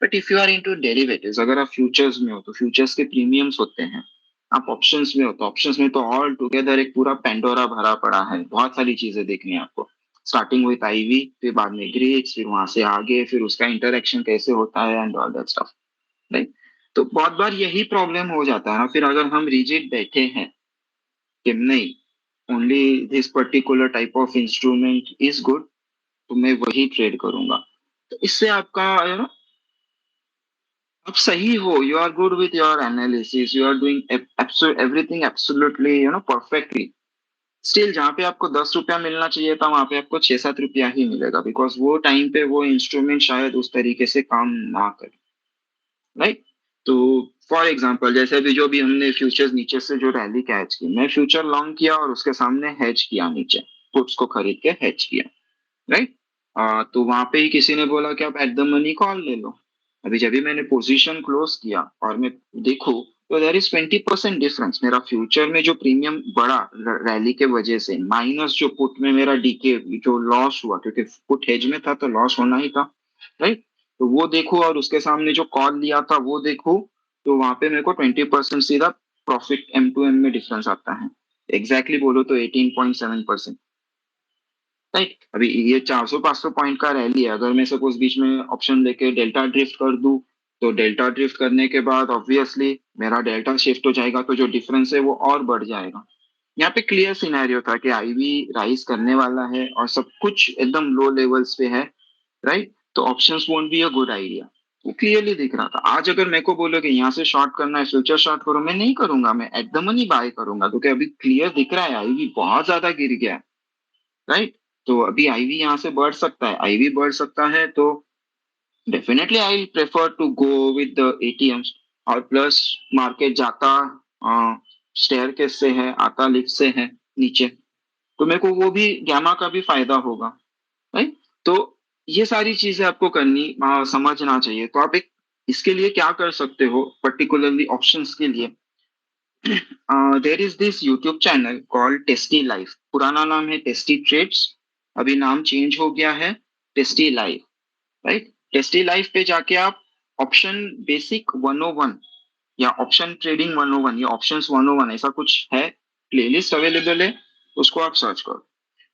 But if you are into derivatives, अगर आप फ्यूचर्स में हो तो फ्यूचर्स के प्रीमियम्स होते हैं। आप ऑप्शंस में हो तो ऑप्शंस में तो ऑल टुगेदर एक पूरा पेंडोरा भरा पड़ा है, बहुत सारी चीजें देखनी है आपको। स्टार्टिंग विथ आईवी, फिर बाद में ग्रीक्स, फिर वहां से आगे फिर उसका इंटरेक्शन कैसे होता है and all that stuff, right. तो बहुत बार यही प्रॉब्लम हो जाता है ना, फिर अगर हम रिजिड बैठे हैं कि नहीं only this particular type of instrument is good, तो मैं वही ट्रेड करूंगा, तो इससे आपका आप सही हो, you are good with your analysis, you are doing everything absolutely perfectly. Still जहाँ पे आपको 10 रुपया मिलना चाहिए था वहां पे आपको 6-7 रुपया ही मिलेगा, बिकॉज वो टाइम पे वो इंस्ट्रूमेंट शायद उस तरीके से काम ना करे, राइट। तो फॉर एग्जाम्पल जैसे अभी जो भी हमने फ्यूचर्स नीचे से जो रैली कैच की, मैं फ्यूचर लॉन्ग किया और उसके सामने हेज किया, नीचे पुट्स को खरीद के हेज किया, राइट। तो वहां पे ही किसी ने बोला कि आप एट द मनी कॉल ले लो। अभी जब भी मैंने पोजीशन क्लोज किया और मैं देखूं तो देर इज 20% डिफरेंस। मेरा फ्यूचर में जो प्रीमियम बढ़ा रैली के वजह से, माइनस जो पुट में मेरा डीके जो लॉस हुआ, क्योंकि पुट हेज में था तो लॉस होना ही था, राइट। तो वो देखो और उसके सामने जो कॉल लिया था वो देखो, तो वहां पे मेरे को 20% सीधा प्रॉफिट M2M में डिफरेंस आता है। एग्जैक्टली बोलो तो 18.7%, राइट। अभी ये 400-500 पॉइंट का रैली है, अगर मैं सपोज बीच में ऑप्शन लेके डेल्टा ड्रिफ्ट कर दूं, तो डेल्टा ड्रिफ्ट करने के बाद ऑब्वियसली मेरा डेल्टा शिफ्ट हो जाएगा, तो जो डिफरेंस है वो और बढ़ जाएगा। यहाँ पे क्लियर सिनेरियो था कि आईवी राइज करने वाला है और सब कुछ एकदम लो लेवल्स पे है, राइट। तो options won't be a good idea. वो क्लियरली दिख रहा था। आज अगर मेरे को बोलोगे यहाँ से शॉर्ट करना है, फ्यूचर शॉर्ट करो, मैं नहीं करूंगा, मैं एट द मनी बाय करूंगा, क्योंकि अभी क्लियर दिख रहा है आईवी बहुत ज्यादा गिर गया है, राइट। तो अभी आईवी यहाँ से बढ़ सकता है, आईवी बढ़ सकता है, तो definitely I will prefer to go with the ATMs. और प्लस मार्केट जाता स्टेयरकेस से है, आता लिफ्ट से है नीचे, तो मेरे को वो भी गैमा का भी फायदा होगा, राइट। तो ये सारी चीजें आपको करनी समझना चाहिए। तो आप एक इसके लिए क्या कर सकते हो, पर्टिकुलरली ऑप्शंस के लिए, there is this YouTube channel called tasty life. पुराना नाम है टेस्टी ट्रेड्स, अभी नाम चेंज हो गया है tasty life, right. Tasty life पे जाके आप ऑप्शन बेसिक 101 या ऑप्शन ट्रेडिंग 101 या ऑप्शंस 101 ऐसा कुछ है, प्लेलिस्ट अवेलेबल है, उसको आप सर्च करो।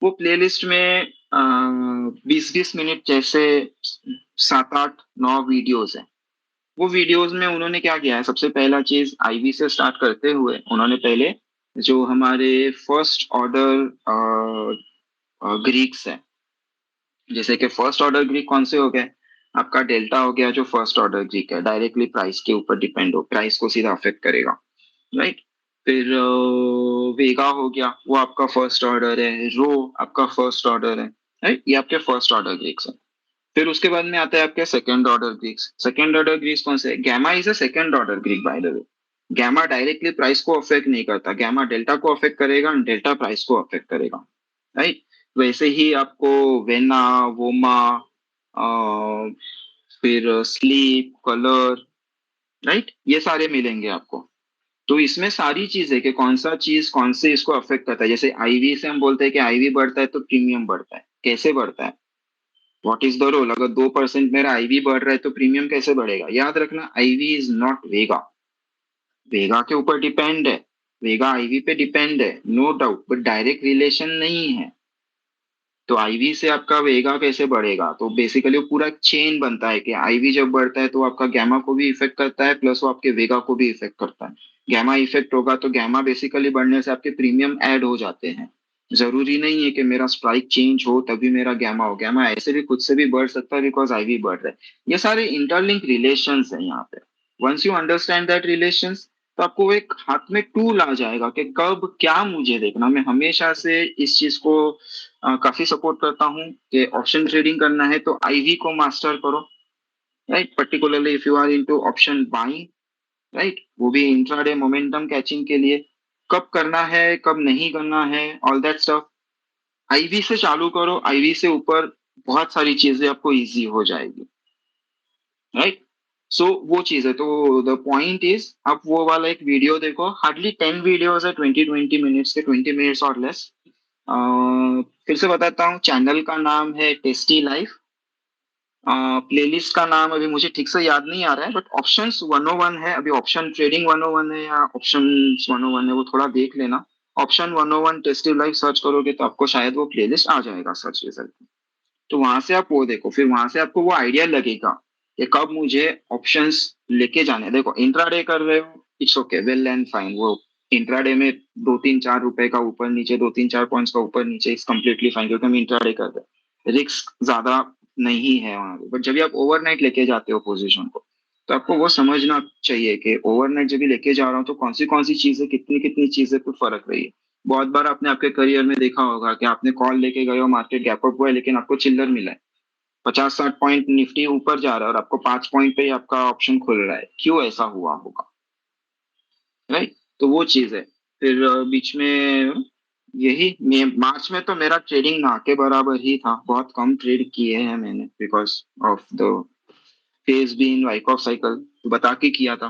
वो प्लेलिस्ट में 20-20 मिनट जैसे 7-8-9 वीडियोस है। वो वीडियोस में उन्होंने क्या किया है, सबसे पहला चीज आईवी से स्टार्ट करते हुए उन्होंने पहले जो हमारे फर्स्ट ऑर्डर ग्रीक्स है, जैसे कि फर्स्ट ऑर्डर ग्रीक कौन से हो गए, आपका डेल्टा हो गया जो फर्स्ट ऑर्डर ग्रीक है, डायरेक्टली प्राइस के ऊपर डिपेंड हो, प्राइस को सीधा अफेक्ट करेगा, राइट। फिर वेगा हो गया, वो आपका फर्स्ट ऑर्डर है, रो आपका फर्स्ट ऑर्डर है, राइट, ये आपके फर्स्ट ऑर्डर ग्रीक्स है। फिर उसके बाद में आता है आपके second order Greeks. Second order Greeks कौन से, gamma is a second order Greek by the way. Gamma directly price को अफेक्ट नहीं करता, गैमा डेल्टा को अफेक्ट करेगा, डेल्टा प्राइस को अफेक्ट करेगा, राइट। वैसे ही आपको वेना, वोमा, फिर स्लीप, कलर, राइट, ये सारे मिलेंगे आपको। तो इसमें सारी चीज है कि कौन सा चीज कौन से इसको अफेक्ट करता है। जैसे आईवी से हम बोलते हैं कि आईवी बढ़ता है तो प्रीमियम बढ़ता है, कैसे बढ़ता है, व्हाट इज द रोल। अगर 2% मेरा आईवी बढ़ रहा है तो प्रीमियम कैसे बढ़ेगा, याद रखना IV is not vega, vega के ऊपर डिपेंड है, वेगा आईवी पे डिपेंड है, no doubt, but direct relation नहीं है। तो आईवी से आपका वेगा कैसे बढ़ेगा, तो बेसिकली वो पूरा चेन बनता है कि आईवी जब बढ़ता है तो आपका गैमा को भी इफेक्ट करता है, प्लस वो आपके वेगा को भी इफेक्ट करता है। गैमा इफेक्ट होगा तो गैमा बेसिकली बढ़ने से आपके प्रीमियम ऐड हो जाते हैं। जरूरी नहीं है कि मेरा स्ट्राइक चेंज हो तभी मेरा गैमा हो, गैमा ऐसे भी खुद से भी बढ़ सकता है बिकॉज आईवी बढ़ रहा है। ये सारे इंटरलिंक रिलेशंस है यहाँ पे। Once you understand that relations, तो आपको वो एक हाथ में टूल आ जाएगा कि कब क्या मुझे देखना। मैं हमेशा से इस चीज को काफी सपोर्ट करता हूँ कि ऑप्शन ट्रेडिंग करना है तो आईवी को मास्टर करो, right, particularly if you are into option buying, right, वो भी इंट्राडे मोमेंटम कैचिंग के लिए। कब करना है कब नहीं करना है, ऑल दैट स्टफ आईवी से चालू करो, आईवी से ऊपर बहुत सारी चीजें आपको इजी हो जाएगी, राइट। सो वो चीज है, तो द पॉइंट इज आप वो वाला एक वीडियो देखो, हार्डली 10 वीडियोज है, 20-20 मिनट्स के, 20 मिनट्स और लेस। फिर से बताता हूँ, चैनल का नाम है टेस्टी लाइफ, प्लेलिस्ट का नाम अभी मुझे ठीक से याद नहीं आ रहा है, बट ऑप्शंस 101 है, अभी ऑप्शन ट्रेडिंग 101 है या ऑप्शन 101 है, वो थोड़ा देख लेना। ऑप्शन 101 टेस्टी लाइफ सर्च करोगे तो आपको शायद वो प्लेलिस्ट आ जाएगा सर्च रिजल्ट। तो वहां से आप वो देखो, फिर वहां से आपको वो आइडिया लगेगा कि कब मुझे ऑप्शंस लेके जाने हैं। देखो इंट्राडे कर रहे हो, it's okay, well and fine, वो इंट्राडे में 2-3-4 रुपए का ऊपर नीचे, 2-3-4 पॉइंट्स का ऊपर नीचे, इट्स कम्प्लीटली फाइन, क्योंकि हम इंट्राडे कर रहे हैं, रिस्क ज्यादा नहीं है वहां पे। बट जब भी आप ओवरनाइट लेके जाते हो पोजीशन को, तो आपको वो समझना चाहिए कि ओवरनाइट जब भी लेके जा रहा हूँ तो कौन सी चीजें, कितनी कितनी चीजें कुछ फर्क रही है। बहुत बार आपने आपके करियर में देखा होगा कि आपने कॉल लेके गए हो, मार्केट गैप अप हुआ है, लेकिन आपको चिल्लर मिला है, 50-60 पॉइंट निफ्टी ऊपर जा रहा है और आपको 5 पॉइंट पे ही आपका ऑप्शन खुल रहा है, क्यों ऐसा हुआ होगा, राइट। तो वो चीज है। फिर बीच में यही मार्च में तो मेरा ट्रेडिंग ना के बराबर ही था, बहुत कम ट्रेड किए हैं मैंने because of the phase been wake of cycle, तो बता के किया था।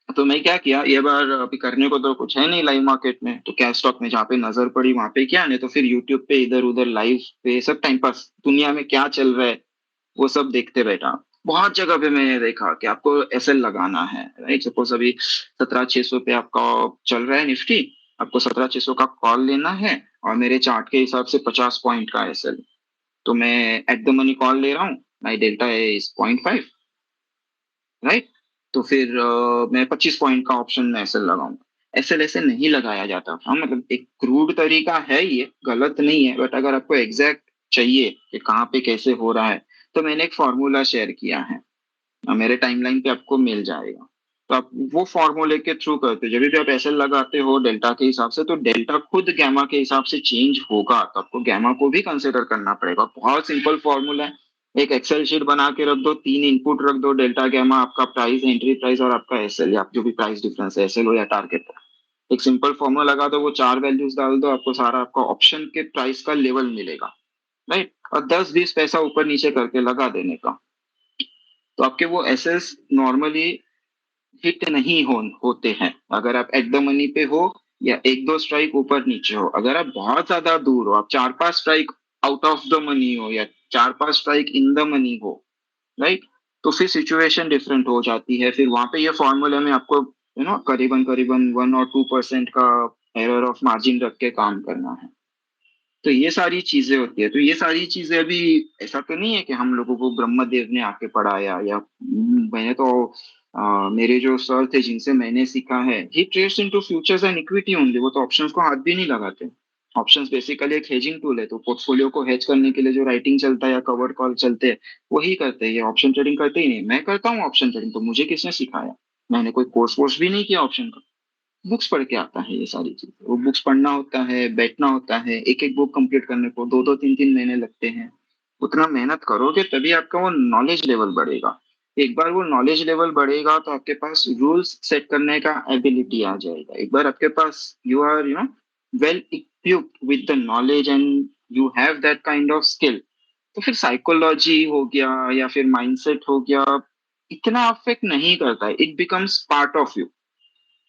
तो मैं क्या किया ये बार, अभी करने को तो कुछ है नहीं लाइव मार्केट में, तो कैश स्टॉक में जहाँ पे नजर पड़ी वहां पे किया, नहीं तो फिर यूट्यूब पे इधर उधर लाइव पे सब टाइम पास, दुनिया में क्या चल रहा है वो सब देखते बैठा। बहुत जगह पे मैंने देखा कि आपको एसएल लगाना है, राइट, सपोज अभी 17,600 पे आपका चल रहा है निफ्टी, आपको 17,600 का कॉल लेना है, और मेरे चार्ट के हिसाब से 50 पॉइंट का एसएल, तो मैं एट द मनी कॉल ले रहा हूँ, माई डेल्टा इज 0.5, राइट। तो फिर मैं 25 पॉइंट का ऑप्शन में एसएल लगाऊंगा। एसएल ऐसे नहीं लगाया जाता, हाँ, मतलब एक क्रूड तरीका है, ये गलत नहीं है, बट अगर आपको एग्जैक्ट चाहिए कि कहाँ पे कैसे हो रहा है, तो मैंने एक फॉर्मूला शेयर किया है। मेरे टाइमलाइन पे आपको मिल जाएगा। तो आप वो फॉर्मूले के थ्रू करते हो, जब भी आप एसएल लगाते हो डेल्टा के हिसाब से, तो डेल्टा खुद गैमा के हिसाब से चेंज होगा, तो आपको गैमा को भी कंसिडर करना पड़ेगा। बहुत सिंपल फॉर्मूला है। एक एक्सेल शीट बना के रख दो, 3 इनपुट रख दो, डेल्टा गैमा आपका प्राइस, एंट्री प्राइस और आपका एसएल, या जो भी प्राइस डिफरेंस है, एसएल हो या टारगेट हो। एक सिंपल फॉर्मूला लगा दो, वो 4 वैल्यूज डाल दो, आपको सारा आपका ऑप्शन के प्राइस का लेवल मिलेगा। राइट, और 10-20 पैसा ऊपर नीचे करके लगा देने का, तो आपके वो एसेस नॉर्मली हिट नहीं होते हैं। अगर आप एट द मनी पे हो या 1-2 स्ट्राइक ऊपर नीचे हो, अगर आप बहुत ज्यादा दूर हो, आप 4-5 strike out of the money हो या 4-5 स्ट्राइक इन द मनी हो, राइट, तो फिर सिचुएशन डिफरेंट हो जाती है। फिर वहां पे ये फॉर्मूले में आपको करीबन करीबन 1 और 2% का एरर ऑफ मार्जिन रख के काम करना है। तो ये सारी चीजें होती है। तो ये सारी चीजें अभी, ऐसा तो नहीं है कि हम लोगों को ब्रह्मदेव ने आके पढ़ाया, या मैंने तो मेरे जो सर थे जिनसे मैंने सीखा है, he trades into futures and equity only. वो तो ऑप्शंस को हाथ भी नहीं लगाते। ऑप्शंस बेसिकली एक हेजिंग टूल है, तो पोर्टफोलियो को हेज करने के लिए जो राइटिंग चलता है या कवर कॉल चलते हैं, वही करते हैं। ये ऑप्शन ट्रेडिंग करते ही नहीं। मैं करता हूँ ऑप्शन ट्रेडिंग, तो मुझे किसने सिखाया? मैंने कोई कोर्स वोर्स भी नहीं किया ऑप्शन का। बुक्स पढ़ के आता है ये सारी चीज। वो बुक्स पढ़ना होता है, बैठना होता है, एक एक बुक कंप्लीट करने को 2-2 3-3 महीने लगते हैं। उतना मेहनत करोगे तभी आपका वो नॉलेज लेवल बढ़ेगा। एक बार वो नॉलेज लेवल बढ़ेगा तो आपके पास रूल्स सेट करने का एबिलिटी आ जाएगा। एक बार आपके पास, you are well equipped with the knowledge and you have that kind of skill, तो फिर साइकोलॉजी हो गया या फिर माइंडसेट हो गया, इतना अफेक्ट नहीं करता है। It becomes part of you.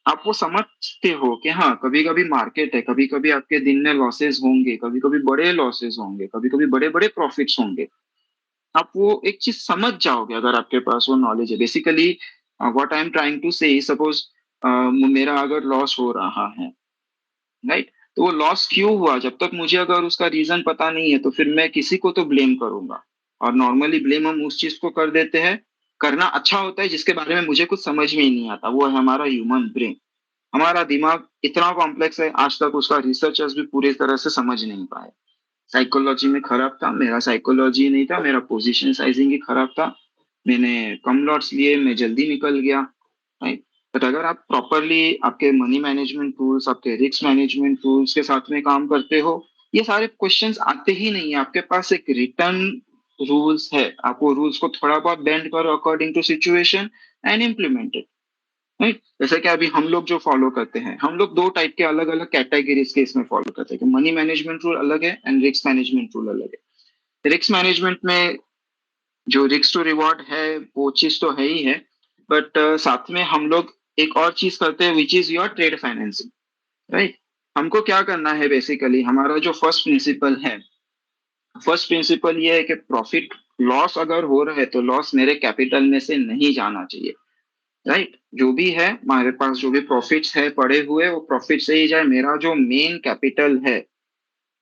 आप वो समझते हो कि हाँ, कभी कभी मार्केट है, कभी कभी आपके दिन में लॉसेस होंगे, कभी कभी बड़े लॉसेस होंगे, कभी कभी बड़े बड़े प्रॉफिट्स होंगे। आप वो एक चीज समझ जाओगे अगर आपके पास वो नॉलेज है। Basically what I am trying to say, suppose मेरा अगर लॉस हो रहा है, राइट, तो वो लॉस क्यों हुआ, जब तक मुझे अगर उसका रीजन पता नहीं है, तो फिर मैं किसी को तो ब्लेम करूंगा। और नॉर्मली ब्लेम हम उस चीज को कर देते हैं, करना अच्छा होता है जिसके बारे में मुझे कुछ समझ में ही नहीं आता। वो है हमारा ह्यूमन ब्रेन। हमारा दिमाग इतना कॉम्प्लेक्स है, आज तक उसका रिसर्चर्स भी पूरी तरह से समझ नहीं पाए। साइकोलॉजी में खराब था, मेरा साइकोलॉजी नहीं था, मेरा पोजीशन साइजिंग ही खराब था। मैंने कम लॉट्स लिए, मैं जल्दी निकल गया, राइट। बट अगर आप प्रॉपरली आपके मनी मैनेजमेंट टूल्स, आपके रिस्क मैनेजमेंट टूल्स के साथ में काम करते हो, ये सारे क्वेश्चंस आते ही नहीं है। आपके पास एक रिटर्न रूल्स है, आप वो रूल्स को थोड़ा बहुत बेंड करो according to situation and implement it, right. जैसे कि अभी हम लोग जो फॉलो करते हैं, हम लोग 2 टाइप के अलग अलग कैटेगरीज के इसमें फॉलो करते हैं, कि मनी मैनेजमेंट रूल अलग है एंड रिस्क मैनेजमेंट रूल अलग है। रिस्क मैनेजमेंट में जो रिस्क टू रिवॉर्ड है, वो चीज तो है ही है, बट साथ में हम लोग एक और चीज करते हैं, which is your trade financing, right. हमको क्या करना है, बेसिकली हमारा जो फर्स्ट प्रिंसिपल है, फर्स्ट प्रिंसिपल ये है कि प्रॉफिट लॉस अगर हो रहा है तो लॉस मेरे कैपिटल में से नहीं जाना चाहिए, राइट। जो भी है हमारे पास, जो भी प्रॉफिट्स है पड़े हुए, वो प्रॉफिट से ही जाए। मेरा जो मेन कैपिटल है,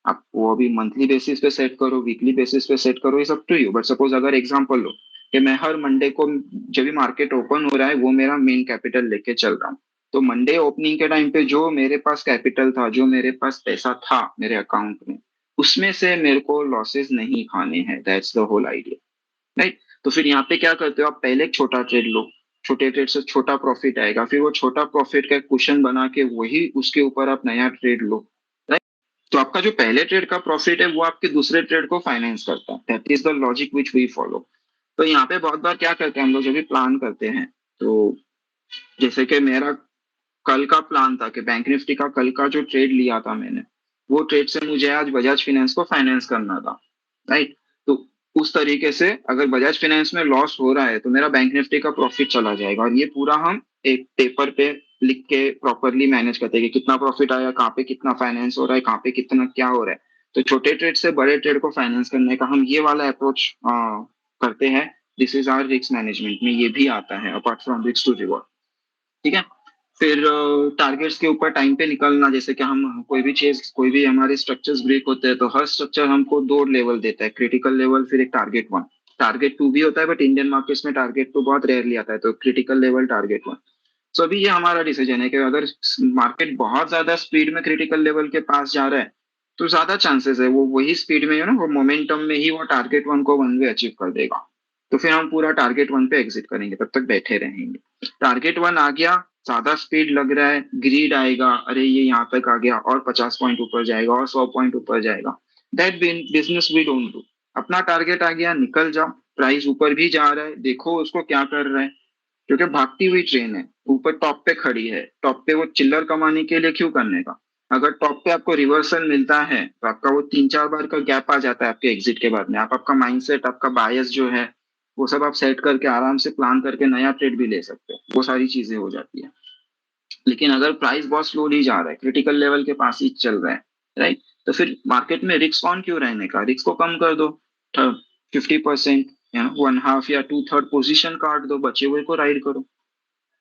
आप वो अभी मंथली बेसिस पे सेट करो, वीकली बेसिस पे सेट करो, ये सब टू यू। बट सपोज अगर एग्जांपल लो कि मैं हर मंडे को, जब भी मार्केट ओपन हो रहा है, वो मेरा मेन कैपिटल लेके चल रहा हूँ, तो मंडे ओपनिंग के टाइम पे जो मेरे पास कैपिटल था, जो मेरे पास पैसा था मेरे अकाउंट में, उसमें से मेरे को लॉसेस नहीं खाने हैं। That's the whole idea, right. तो फिर यहाँ पे क्या करते हो, आप पहले एक छोटा ट्रेड लो, छोटे ट्रेड से छोटा प्रॉफिट आएगा, फिर वो छोटा प्रॉफिट का क्वेश्चन बना के वही उसके ऊपर आप नया ट्रेड लो, राइट। तो आपका जो पहले ट्रेड का प्रॉफिट है, वो आपके दूसरे ट्रेड को फाइनेंस करता है। That is the logic which we follow. तो यहाँ पे बहुत बार क्या करते हैं हम लोग, जब भी प्लान करते हैं, तो जैसे कि मेरा कल का प्लान था कि बैंक निफ्टी का कल का जो ट्रेड लिया था मैंने, वो ट्रेड से मुझे आज बजाज फाइनेंस को फाइनेंस करना था, राइट। तो उस तरीके से अगर बजाज फाइनेंस में लॉस हो रहा है, तो मेरा बैंक निफ्टी का प्रॉफिट चला जाएगा। और ये पूरा हम एक पेपर पे लिख के प्रॉपरली मैनेज करते हैं कि कितना प्रॉफिट आया, कहाँ पे कितना फाइनेंस हो रहा है, कहाँ पे कितना क्या हो रहा है। तो छोटे ट्रेड से बड़े ट्रेड को फाइनेंस करने का हम ये वाला अप्रोच करते हैं। This is our risk management में ये भी आता है, apart from risk to reward, ठीक है। फिर टारगेट्स के ऊपर टाइम पे निकलना, जैसे कि हम कोई भी चीज, कोई भी हमारे स्ट्रक्चर्स ब्रेक होते हैं, तो हर स्ट्रक्चर हमको 2 लेवल देता है, क्रिटिकल लेवल फिर एक टारगेट 1। टारगेट 2 भी होता है, बट इंडियन मार्केट्स में टारगेट 2 बहुत रेयरली आता है, तो क्रिटिकल लेवल टारगेट 1। सो अभी ये हमारा डिसीजन है कि अगर मार्केट बहुत ज्यादा स्पीड में क्रिटिकल लेवल के पास जा रहा है, तो ज्यादा चांसेस है वो वही स्पीड में, वो मोमेंटम में ही वो टारगेट 1 को 1 वे अचीव कर देगा। तो फिर हम पूरा टारगेट 1 पे एग्जिट करेंगे, तब तक बैठे रहेंगे। टारगेट 1 आ गया, ज्यादा स्पीड लग रहा है, ग्रीड आएगा, अरे ये यहाँ तक आ गया और 50 पॉइंट ऊपर जाएगा और 100 पॉइंट ऊपर जाएगा, that business we don't do. अपना टारगेट आ गया, निकल जाओ, प्राइस ऊपर भी जा रहा है, देखो उसको क्या कर रहा है, क्योंकि भागती हुई ट्रेन है, ऊपर टॉप पे खड़ी है, टॉप पे वो चिल्लर कमाने के लिए क्यों करने का। अगर टॉप पे आपको रिवर्सल मिलता है तो आपका वो 3-4 बार का गैप आ जाता है आपके एग्जिट के बाद में, आप आपका माइंडसेट, आपका बायस जो है वो सब आप सेट करके आराम से प्लान करके नया ट्रेड भी ले सकते हो, वो सारी चीजें हो जाती है। लेकिन अगर प्राइस बहुत स्लोली जा रहा है, क्रिटिकल लेवल के पास ही चल रहा है, राइट, तो फिर मार्केट में रिस्क ऑन क्यों रहने का, रिस्क को कम कर दो, 50% या 1/2 या 2/3 पोजीशन काट दो, बचे हुए को राइड करो,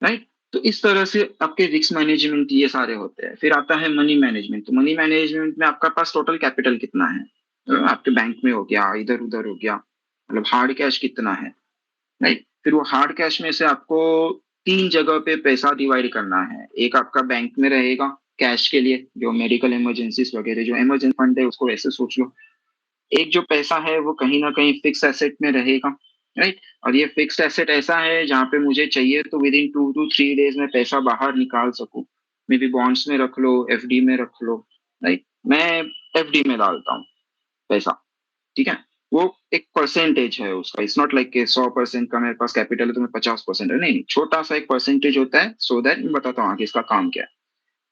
राइट। तो इस तरह से आपके रिस्क मैनेजमेंट ये सारे होते हैं। फिर आता है मनी मैनेजमेंट। तो मनी मैनेजमेंट में आपका पास टोटल कैपिटल कितना है, तो आपके बैंक में हो गया, इधर उधर हो गया, मतलब हार्ड कैश कितना है, राइट। फिर वो हार्ड कैश में से आपको 3 जगह पे पैसा डिवाइड करना है। एक आपका बैंक में रहेगा कैश के लिए, जो मेडिकल इमरजेंसीज वगैरह, जो इमरजेंसी फंड है उसको वैसे सोच लो। एक जो पैसा है वो कहीं ना कहीं फिक्स एसेट में रहेगा, राइट। और ये फिक्स्ड एसेट ऐसा है जहाँ पे मुझे चाहिए तो विद इन 2 to 3 डेज में पैसा बाहर निकाल सकूं। मे बी बॉन्ड्स में रख लो, एफडी में रख लो, राइट। मैं एफडी में डालता हूँ पैसा, ठीक है। वो एक परसेंटेज है उसका, इट्स नॉट लाइक कि 100% का मेरे पास कैपिटल है तो मैं 50% है, नहीं नहीं, छोटा सा एक परसेंटेज होता है, सो दैट मैं बताता हूँ आगे इसका काम क्या है।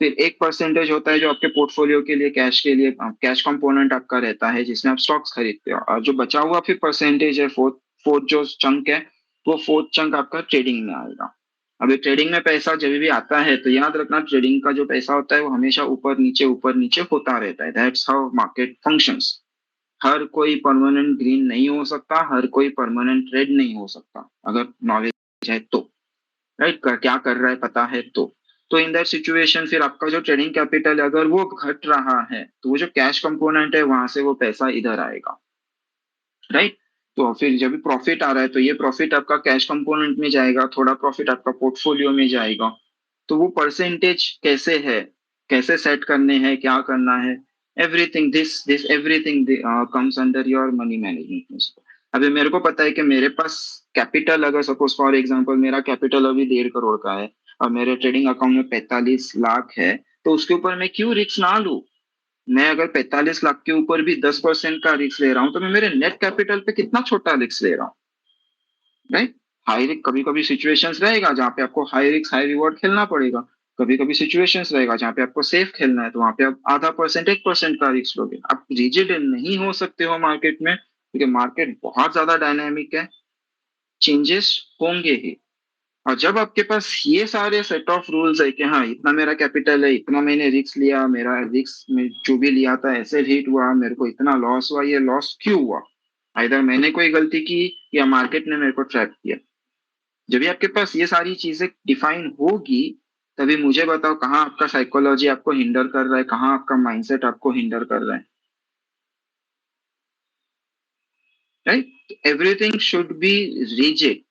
फिर एक परसेंटेज होता है जो आपके पोर्टफोलियो के लिए, कैश के लिए, कैश कंपोनेंट आपका रहता है जिसमें आप स्टॉक्स खरीदते हो, और जो बचा हुआ फिर परसेंटेज है, फोर्थ फोर्थ जो चंक है, वो फोर्थ चंक आपका ट्रेडिंग में आएगा। अभी ट्रेडिंग में पैसा जब भी आता है तो याद रखना, ट्रेडिंग का जो पैसा होता है वो हमेशा ऊपर नीचे होता रहता है, दैट्स हाउ मार्केट फंक्शंस। हर कोई परमानेंट ग्रीन नहीं हो सकता, हर कोई परमानेंट रेड नहीं हो सकता, अगर नॉलेज है तो, राइट, क्या कर रहा है पता है तो इन दैट सिचुएशन फिर आपका जो ट्रेडिंग कैपिटल है अगर वो घट रहा है तो वो जो कैश कंपोनेंट है वहां से वो पैसा इधर आएगा, राइट। तो फिर जब भी प्रॉफिट आ रहा है तो ये प्रॉफिट आपका कैश कंपोनेंट में जाएगा, थोड़ा प्रॉफिट आपका पोर्टफोलियो में जाएगा। तो वो परसेंटेज कैसे है, कैसे सेट करने हैं, क्या करना है, everything this everything comes under your money management. अभी मेरे को पता है कि मेरे पास कैपिटल, अगर सपोज फॉर एग्जांपल मेरा कैपिटल अभी 1.5 करोड़ का है और मेरे ट्रेडिंग अकाउंट में 45 लाख है, तो उसके ऊपर मैं क्यों रिस्क ना लूं। मैं अगर 45 लाख के ऊपर भी 10% का रिस्क ले रहा हूँ तो मैं मेरे नेट कैपिटल पे कितना छोटा रिस्क ले रहा हूँ, राइट। हाई रिस्क, कभी कभी सिचुएशंस रहेगा जहाँ पे आपको हाई रिस्क हाई रिवॉर्ड खेलना पड़ेगा, कभी कभी सिचुएशंस रहेगा जहाँ पे आपको सेफ खेलना है तो वहां पे आप आधा परसेंट 1% का रिस्क लोगे। आप रिजिड नहीं हो सकते हो मार्केट में, क्योंकि मार्केट बहुत ज्यादा डायनामिक है, चेंजेस होंगे ही। और जब आपके पास ये सारे सेट ऑफ रूल्स है कि हाँ इतना मेरा कैपिटल है, इतना मैंने रिस्क लिया, मेरा रिस्क में जो भी लिया था ऐसे हिट हुआ, मेरे को इतना लॉस हुआ, ये लॉस क्यों हुआ, इधर मैंने कोई गलती की या मार्केट ने मेरे को ट्रैप किया। जब भी आपके पास ये सारी चीजें डिफाइन होगी तभी मुझे बताओ कहाँ आपका साइकोलॉजी आपको हिंडर कर रहा है, कहाँ आपका माइंडसेट आपको हिंडर कर रहा है, right. Everything should be rigid,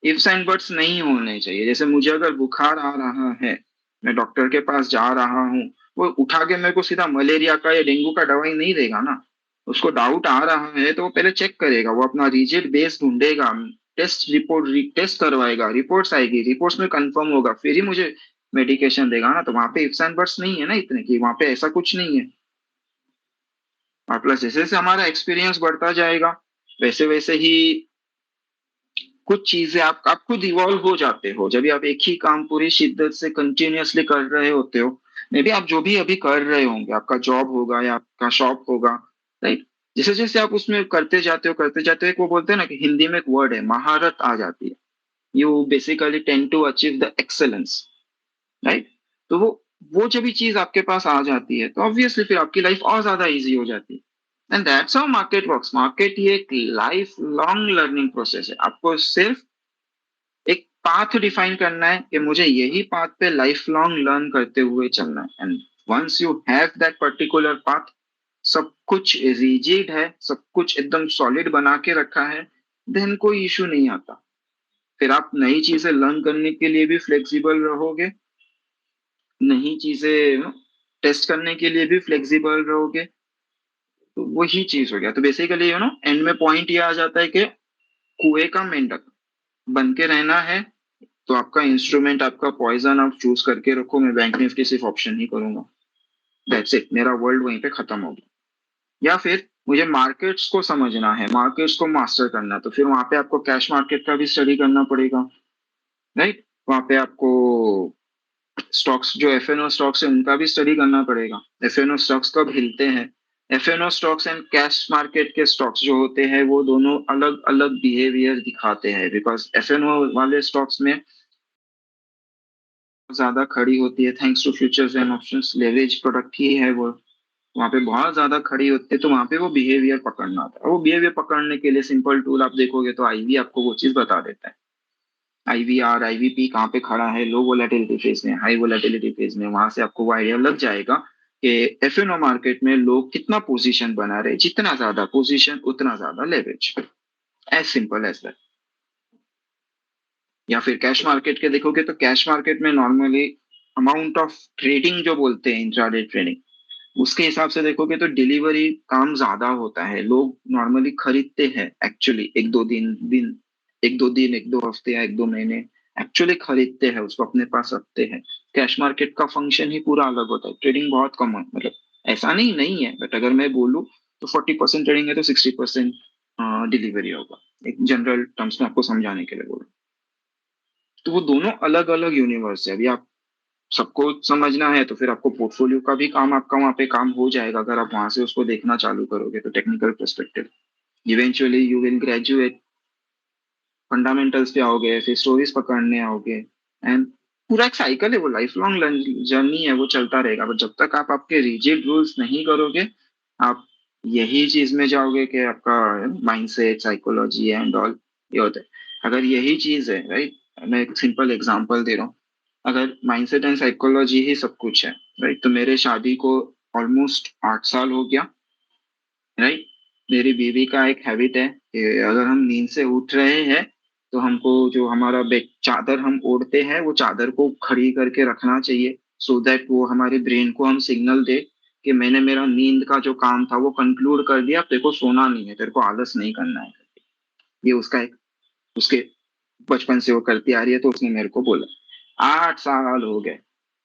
ifs and buts नहीं होने चाहिए। जैसे मुझे अगर बुखार आ रहा है, मैं डॉक्टर के पास जा रहा हूँ, वो उठा के मेरे को सीधा मलेरिया का या डेंगू का दवाई नहीं देगा ना। उसको डाउट आ रहा है तो वो पहले चेक करेगा, वो अपना रिजिड बेस ढूंढेगा, टेस्ट रिपोर्ट टेस्ट करवाएगा, रिपोर्ट्स आएगी, रिपोर्ट्स में कंफर्म होगा, फिर ही मुझे मेडिकेशन देगा ना। तो वहां पे इफ्स एंड बट्स नहीं है ना इतने की, वहां पे ऐसा कुछ नहीं है। और प्लस जैसे जैसे हमारा एक्सपीरियंस बढ़ता जाएगा वैसे वैसे ही कुछ चीजें आप खुद इवॉल्व हो जाते हो। जब भी आप एक ही काम पूरी शिद्दत से कंटिन्यूअसली कर रहे होते हो, मे बी आप जो भी अभी कर रहे होंगे, आपका जॉब होगा या आपका शॉप होगा, राइट, जैसे जैसे आप उसमें करते जाते हो एक वो बोलते हैं ना कि हिंदी में एक वर्ड है महारत आ जाती है, you basically tend to achieve the excellence, right. तो वो जब भी चीज आपके पास आ जाती है तो ऑब्वियसली फिर आपकी लाइफ और ज्यादा इजी हो जाती है। And that's how market works. Market ये एक लाइफ लॉन्ग लर्निंग प्रोसेस है, आपको सिर्फ एक पाथ डिफाइन करना है कि मुझे यही पाथ पे लाइफ लॉन्ग लर्न करते हुए चलना है। And once you have that particular path, सब कुछ रिजिड है, सब कुछ एकदम सॉलिड बना के रखा है, देन कोई इशू नहीं आता। फिर आप नई चीजें लर्न करने के लिए भी फ्लेक्सिबल रहोगे, नई चीजें टेस्ट करने के लिए भी फ्लेक्सिबल रहोगे। तो वही चीज हो गया। तो बेसिकली एंड में पॉइंट ये आ जाता है कि कुएं का मेंढक बन के रहना है तो आपका इंस्ट्रूमेंट, आपका पॉइजन आप चूज करके रखो, मैं बैंक निफ्टी सिर्फ ऑप्शन ही करूंगा, दैट्स इट, मेरा वर्ल्ड वहीं पे खत्म हो गया। या फिर मुझे मार्केट्स को समझना है, मार्केट्स को मास्टर करना है, तो फिर वहां पे आपको कैश मार्केट का भी स्टडी करना पड़ेगा, राइट। वहां पे आपको स्टॉक्स, जो एफएनओ स्टॉक्स है उनका भी स्टडी करना पड़ेगा, एफएनओ स्टॉक्स कब हिलते हैं। FNO stocks and cash market के स्टॉक्स जो होते हैं वो दोनों अलग अलग बिहेवियर दिखाते हैं, बिकॉज एफएनओ वाले स्टॉक्स में ज्यादा खड़ी होती है, thanks to futures and options, leverage product ही है वो, वहां पे बहुत ज्यादा खड़ी होती है, तो वहां पे वो बिहेवियर पकड़ना आता है। वो बिहेवियर पकड़ने के लिए सिंपल टूल आप देखोगे तो आईवी आपको वो चीज बता देता है, आईवीआर आईवीपी कहाँ पे खड़ा है, लो वोलेटिलिटी फेज में, हाई वोलेटिलिटी फेज में, वहां से आपको वो आइडिया लग जाएगा कि एफएनओ मार्केट में लोग कितना पोजीशन बना रहे, जितना ज्यादा पोजीशन उतना ज्यादा leverage, as simple as that. या फिर कैश मार्केट के देखोगे तो कैश मार्केट में नॉर्मली अमाउंट ऑफ ट्रेडिंग जो बोलते हैं, इंट्राडे ट्रेडिंग, उसके हिसाब से देखोगे तो डिलीवरी काम ज्यादा होता है, लोग नॉर्मली खरीदते हैं एक्चुअली एक दो दिन एक दो हफ्ते या एक दो महीने एक्चुअली खरीदते हैं, उसको अपने पास रखते हैं। कैश मार्केट का फंक्शन ही पूरा अलग होता है, ट्रेडिंग बहुत कम है, मतलब ऐसा नहीं नहीं है, बट अगर मैं बोलूँ तो 40% ट्रेडिंग है तो 60% डिलीवरी होगा, एक जनरल टर्म्स में आपको समझाने के लिए बोलूँ। तो वो दोनों अलग अलग यूनिवर्स है। अभी आप सबको समझना है तो फिर आपको पोर्टफोलियो का भी काम, आपका वहां पे काम हो जाएगा अगर आप वहां से उसको देखना चालू करोगे तो, technical perspective. Eventually you will graduate, fundamentals पे आओगे, फिर स्टोरीज पकड़ने आओगे, एंड पूरा एक साइकिल है, वो लाइफ लॉन्ग जर्नी है, वो चलता रहेगा। बट जब तक आप आपके रिजिड रूल्स नहीं करोगे, आप यही चीज में जाओगे कि आपका माइंडसेट, साइकोलॉजी एंड ऑल ये होता है। अगर यही चीज है, राइट, मैं एक सिंपल एग्जांपल दे रहा हूँ, अगर माइंडसेट एंड साइकोलॉजी ही सब कुछ है, राइट, तो मेरे शादी को ऑलमोस्ट 8 साल हो गया, राइट। मेरी बीवी का एक हैबिट है कि अगर हम नींद से उठ रहे हैं तो हमको जो हमारा बेड चादर हम ओढ़ते हैं वो चादर को खड़ी करके रखना चाहिए, सो दैट वो हमारे ब्रेन को हम सिग्नल दे कि मैंने मेरा नींद का जो काम था वो कंक्लूड कर दिया, तेरे को सोना नहीं है, तेरे को आलस नहीं करना है। ये उसका एक, उसके बचपन से वो करती आ रही है, तो उसने मेरे को बोला। 8 साल हो गए,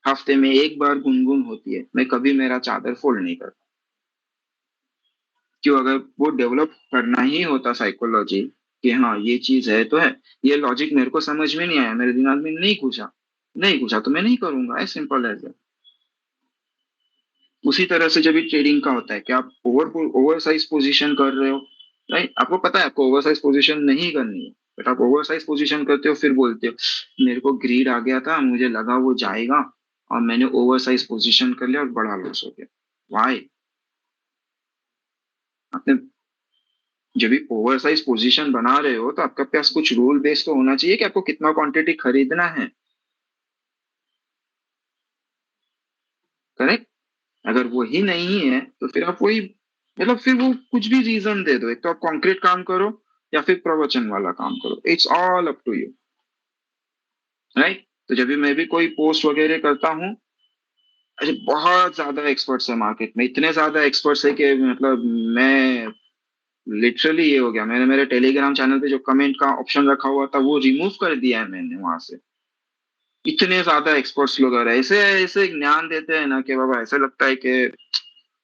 हफ्ते में एक बार गुनगुन होती है, मैं कभी मेरा चादर फोल्ड नहीं करता। क्यों? अगर वो डेवलप करना ही होता साइकोलॉजी कि हाँ ये चीज है तो है, ये लॉजिक मेरे को समझ में नहीं आया, मेरे दिमाग में नहीं घुसा तो मैं नहीं करूंगा, एज सिंपल एज। उसी तरह से जब भी ट्रेडिंग का होता है कि आप ओवर साइज पोजीशन कर रहे हो, राइट, आपको पता है आपको ओवर साइज पोजीशन नहीं करनी है, बट आप ओवर साइज पोजीशन करते हो, फिर बोलते हो मेरे को ग्रीड आ गया था, मुझे लगा वो जाएगा और मैंने ओवर साइज पोजीशन कर लिया और बड़ा लॉस हो गया। वाई? आपने जब भी ओवर साइज पोजीशन बना रहे हो तो आपके पास कुछ रूल बेस तो होना चाहिए कि आपको कितना क्वांटिटी खरीदना है, करेक्ट। अगर वो ही नहीं है तो फिर आप वही, मतलब फिर वो कुछ भी रीजन दे दो, एक तो आप कॉन्क्रीट काम करो या फिर प्रवचन वाला काम करो, it's all up to you, right. तो जब भी मैं भी कोई पोस्ट वगैरह करता हूँ, अरे बहुत ज्यादा एक्सपर्ट्स है मार्केट में, इतने ज्यादा एक्सपर्ट्स है कि मतलब मैं लिटरली ये हो गया, मैंने मेरे टेलीग्राम चैनल पे जो कमेंट का ऑप्शन रखा हुआ था वो रिमूव कर दिया है मैंने वहां से। इतने ज्यादा एक्सपर्ट्स लोग आ रहे हैं, ऐसे ऐसे ज्ञान देते हैं ना कि बाबा ऐसा लगता है कि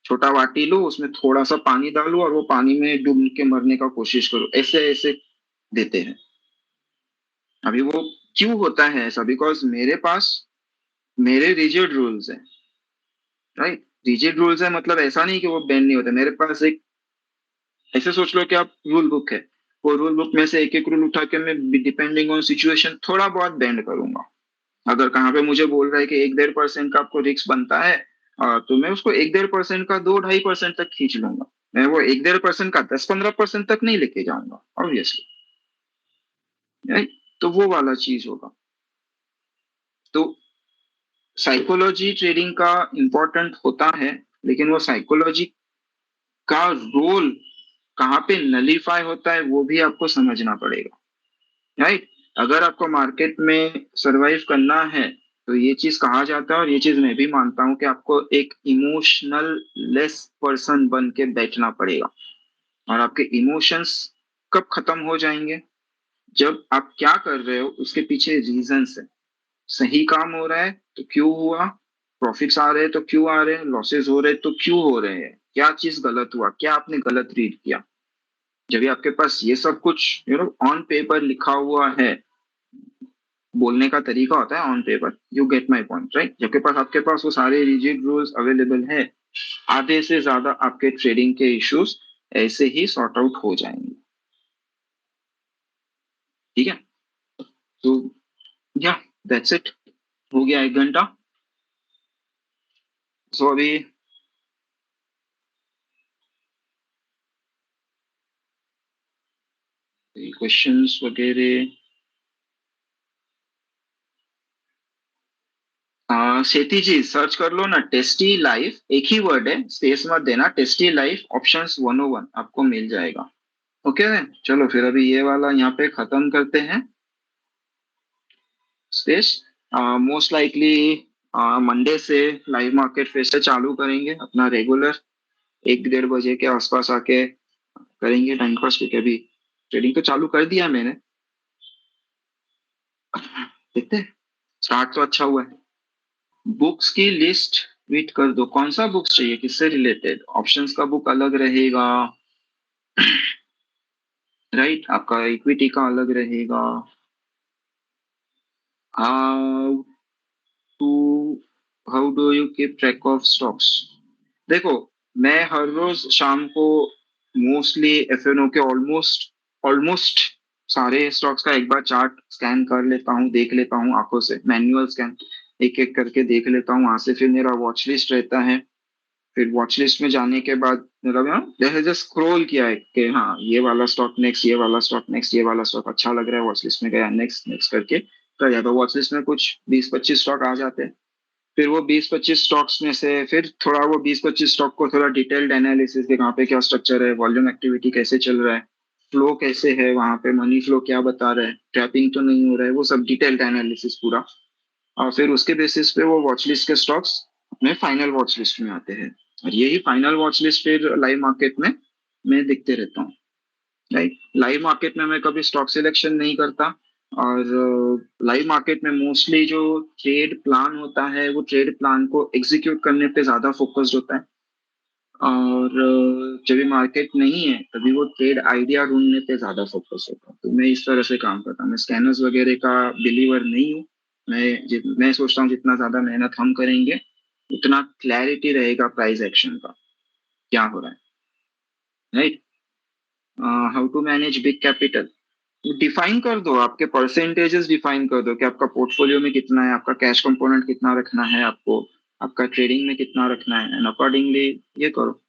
छोटा वाटी लो, उसमें थोड़ा सा पानी डालो और वो पानी में डूब के मरने का कोशिश करो, ऐसे ऐसे देते हैं। अभी वो क्यों होता है ऐसा? बिकॉज मेरे पास मेरे रिजिड रूल्स हैं, राइट। रिजिड रूल्स है मतलब ऐसा नहीं कि वो बेंड नहीं होते, मेरे पास एक, ऐसे सोच लो कि आप रूल बुक है, वो रूल बुक में से एक एक रूल उठा के मैं डिपेंडिंग ऑन सिचुएशन थोड़ा बहुत बेंड करूंगा। अगर कहाँ पे मुझे बोल रहा है कि 1-1.5% का आपको रिस्क बनता है, तो मैं उसको 1-1.5% का 2-2.5% तक खींच लूंगा, मैं वो 1-1.5% का 10-15% तक नहीं लेके जाऊंगा ऑब्वियसली, राइट। तो वो वाला चीज होगा। तो साइकोलॉजी ट्रेडिंग का इम्पोर्टेंट होता है, लेकिन वो साइकोलॉजी का रोल कहाँ पे नलीफाई होता है वो भी आपको समझना पड़ेगा, राइट। अगर आपको मार्केट में सरवाइव करना है तो ये चीज कहा जाता है, और ये चीज मैं भी मानता हूँ कि आपको एक इमोशनल लेस पर्सन बन के बैठना पड़ेगा। और आपके इमोशंस कब खत्म हो जाएंगे? जब आप क्या कर रहे हो उसके पीछे रीजंस है। सही काम हो रहा है तो क्यों हुआ, प्रॉफिट्स आ रहे हैं तो क्यों आ रहे हैं, लॉसेस हो रहे हैं तो क्यों हो रहे हैं, क्या चीज गलत हुआ, क्या आपने गलत रीड किया। जब भी आपके पास ये सब कुछ ऑन पेपर लिखा हुआ है, बोलने का तरीका होता है on paper, you get my point right, जबकि पास आपके पास वो सारे रिजिड रूल्स अवेलेबल है, आधे से ज्यादा आपके ट्रेडिंग के इश्यूज ऐसे ही सॉर्ट आउट हो जाएंगे। ठीक है, तो या दैट्स इट, हो गया 1 घंटा। सो अभी क्वेश्चंस वगैरह, शेती जी सर्च कर लो ना, टेस्टी लाइफ एक ही वर्ड है, स्पेस मत देना, टेस्टी लाइफ ऑप्शंस 101 आपको मिल जाएगा। ओके है, चलो फिर अभी ये वाला यहाँ पे खत्म करते हैं स्पेस। मोस्ट लाइकली मंडे से लाइव मार्केट फिर से चालू करेंगे अपना रेगुलर, 1 1:30 बजे के आसपास आके करेंगे टाइम पास, क्योंकि अभी ट्रेडिंग तो चालू कर दिया मैंने, देखते हैं, स्टार्ट तो अच्छा हुआ है। बुक्स की लिस्ट ट्वीट कर दो, कौन सा बुक्स चाहिए, किससे रिलेटेड, ऑप्शंस का बुक अलग रहेगा, राइट, आपका इक्विटी का अलग रहेगा, how to how do you keep track of stocks. देखो, मैं हर रोज शाम को मोस्टली एफएनओ के ऑलमोस्ट ऑलमोस्ट सारे स्टॉक्स का एक बार चार्ट स्कैन कर लेता हूँ, देख लेता हूँ आंखों से, मैन्युअल स्कैन एक एक करके देख लेता हूँ वहां से, फिर मेरा वॉच लिस्ट रहता है, फिर वॉच लिस्ट में जाने के बाद मतलब जैसे जस्ट स्क्रॉल किया है कि हाँ ये वाला स्टॉक नेक्स्ट, ये वाला स्टॉक नेक्स्ट, ये वाला स्टॉक अच्छा लग रहा है, वॉच लिस्ट में गया, नेक्स्ट नेक्स्ट करके कर जाता, वॉच लिस्ट में कुछ 20 25 स्टॉक आ जाते हैं। फिर वो 20 25 स्टॉक्स में से फिर थोड़ा वो 20 25 स्टॉक को थोड़ा डिटेल्ड एनालिसिस के, कहाँ पे क्या स्ट्रक्चर है, वॉल्यूम एक्टिविटी कैसे चल रहा है, फ्लो कैसे है वहां पे, मनी फ्लो क्या बता रहा है, ट्रैपिंग तो नहीं हो रहा है, वो सब डिटेल्ड एनालिसिस पूरा, और फिर उसके बेसिस पे वो वॉच लिस्ट के स्टॉक्स अपने फाइनल वॉच लिस्ट में आते हैं, और यही फाइनल वॉच लिस्ट फिर लाइव मार्केट में मैं देखते रहता हूँ। राइट, लाइव मार्केट में मैं कभी स्टॉक सिलेक्शन नहीं करता, और लाइव मार्केट में मोस्टली जो ट्रेड प्लान होता है वो ट्रेड प्लान को एग्जीक्यूट करने पे ज्यादा फोकस्ड होता है, और जब भी मार्केट नहीं है तभी वो ट्रेड आइडिया ढूंढने पे ज्यादा फोकस होता है, तो मैं इस तरह से काम करता हूँ, मैं स्कैनर्स वगैरह का बिलीवर नहीं हूँ। मैं सोचता हूँ जितना ज्यादा मेहनत हम करेंगे उतना क्लैरिटी रहेगा प्राइस एक्शन का, क्या हो रहा है, right. How to manage big capital, define कर दो, आपके परसेंटेजेस डिफाइन कर दो कि आपका पोर्टफोलियो में कितना है, आपका कैश कंपोनेंट कितना रखना है आपको, आपका ट्रेडिंग में कितना रखना है, एंड अकॉर्डिंगली ये करो।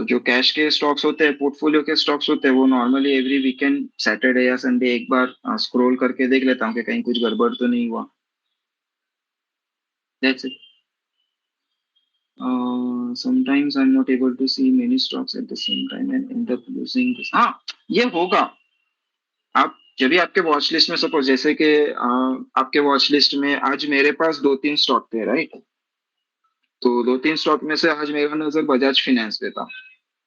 जो कैश के स्टॉक्स होते हैं, पोर्टफोलियो के स्टॉक्स होते हैं, वो नॉर्मली एवरी वीकेंड सैटरडे या संडे एक बार स्क्रॉल करके देख लेता हूँ कि कहीं कुछ गड़बड़ तो नहीं हुआ, that's it. Sometimes I am not able to see many stocks at the same time and end up losing, हाँ ये होगा। आप जब भी आपके वॉच लिस्ट में सपोज जैसे कि आपके वॉच लिस्ट में आज मेरे पास 2 3 स्टॉक थे, राइट, तो 2 3 स्टॉक में से आज मेरा नजर बजाज फाइनेंस पे था,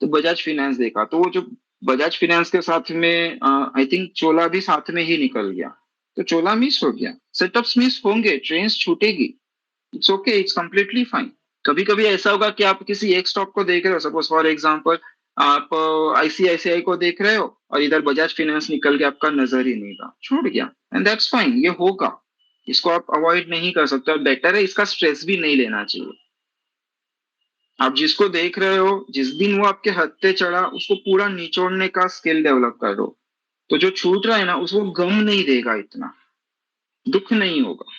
तो बजाज फाइनेंस देखा, तो वो जो बजाज फाइनेंस के साथ में आई थिंक चोला भी साथ में ही निकल गया, तो चोला मिस हो गया, सेटअप्स मिस होंगे, ट्रेन छूटेगी, it's okay, it's completely fine. कभी कभी ऐसा होगा कि आप किसी एक स्टॉक को देख रहे हो, सपोज फॉर एग्जांपल आप आईसीआईसीआई को देख रहे हो और इधर बजाज फाइनेंस निकल के आपका नजर ही नहीं था, छूट गया, एंड दैट्स फाइन, ये होगा, इसको आप अवॉइड नहीं कर सकते, और बेटर है इसका स्ट्रेस भी नहीं लेना चाहिए। आप जिसको देख रहे हो, जिस दिन वो आपके हद पे चढ़ा उसको पूरा निचोड़ने का स्किल डेवलप करो, तो जो छूट रहा है ना उसको गम नहीं देगा, इतना दुख नहीं होगा।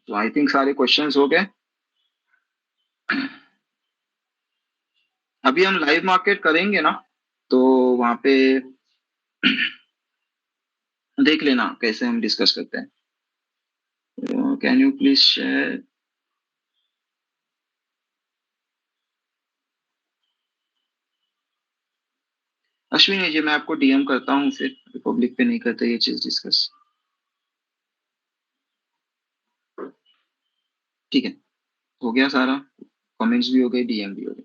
तो आई थिंक सारे क्वेश्चंस हो गए। अभी हम लाइव मार्केट करेंगे ना, तो वहां पे देख लेना कैसे हम डिस्कस करते हैं, can you please share. Ashwini ji मैं आपको डीएम करता हूँ, फिर पब्लिक पे नहीं करते ये चीज डिस्कस, ठीक है। हो गया सारा, कमेंट्स भी हो गए, डीएम भी हो गए।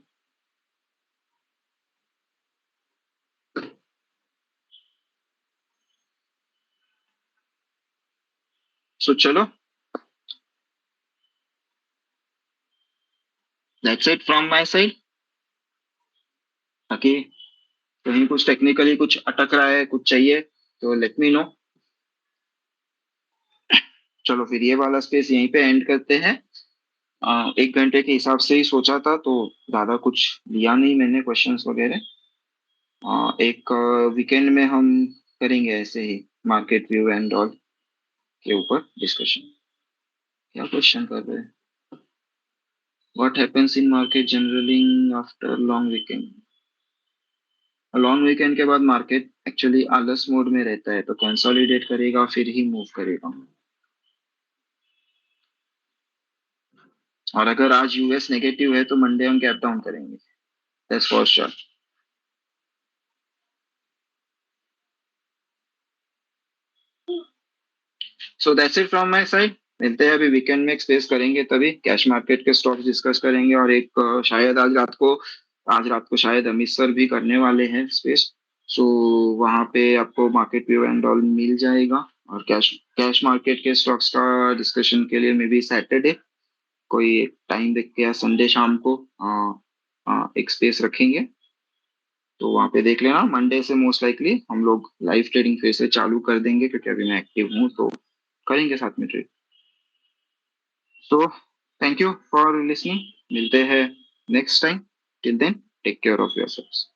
सो चलो, that's it from my side. बाकी कहीं कुछ टेक्निकली कुछ अटक रहा है, कुछ चाहिए तो लेट मी नो। चलो फिर ये वाला स्पेस यहीं पे एंड करते हैं। 1 घंटे के हिसाब से ही सोचा था, तो ज्यादा कुछ लिया नहीं मैंने क्वेश्चंस वगैरह। एक वीकेंड में हम करेंगे ऐसे ही मार्केट व्यू एंड ऑल के ऊपर डिस्कशन। क्या क्वेश्चन कर रहे हैं? What happens in market generally after long weekend? Long weekend के बाद मार्केट एक्चुअली आलस मोड में रहता है, तो कंसोलिडेट करेगा फिर ही मूव करेगा। और अगर आज यूएस नेगेटिव है तो मंडे हम गैप डाउन करेंगे, that's for sure. So that's it from my side. मिलते हैं अभी वीकेंड में, एक स्पेस करेंगे तभी कैश मार्केट के स्टॉक्स डिस्कस करेंगे, और एक शायद आज रात को शायद अमित सर भी करने वाले हैं स्पेस। सो वहां पे आपको मार्केट व्यू एंड ऑल मिल जाएगा। और कैश कैश मार्केट के स्टॉक्स का डिस्कशन के लिए मे बी सैटरडे कोई टाइम देख के, या संडे शाम को एक स्पेस रखेंगे। तो वहां पे देख लेना, मंडे से मोस्ट लाइकली हम लोग लाइव ट्रेडिंग फिर से चालू कर देंगे, क्योंकि अभी मैं एक्टिव हूँ, तो करेंगे साथ में trade. So thank you for listening, मिलते हैं next time. Till then take care of yourselves.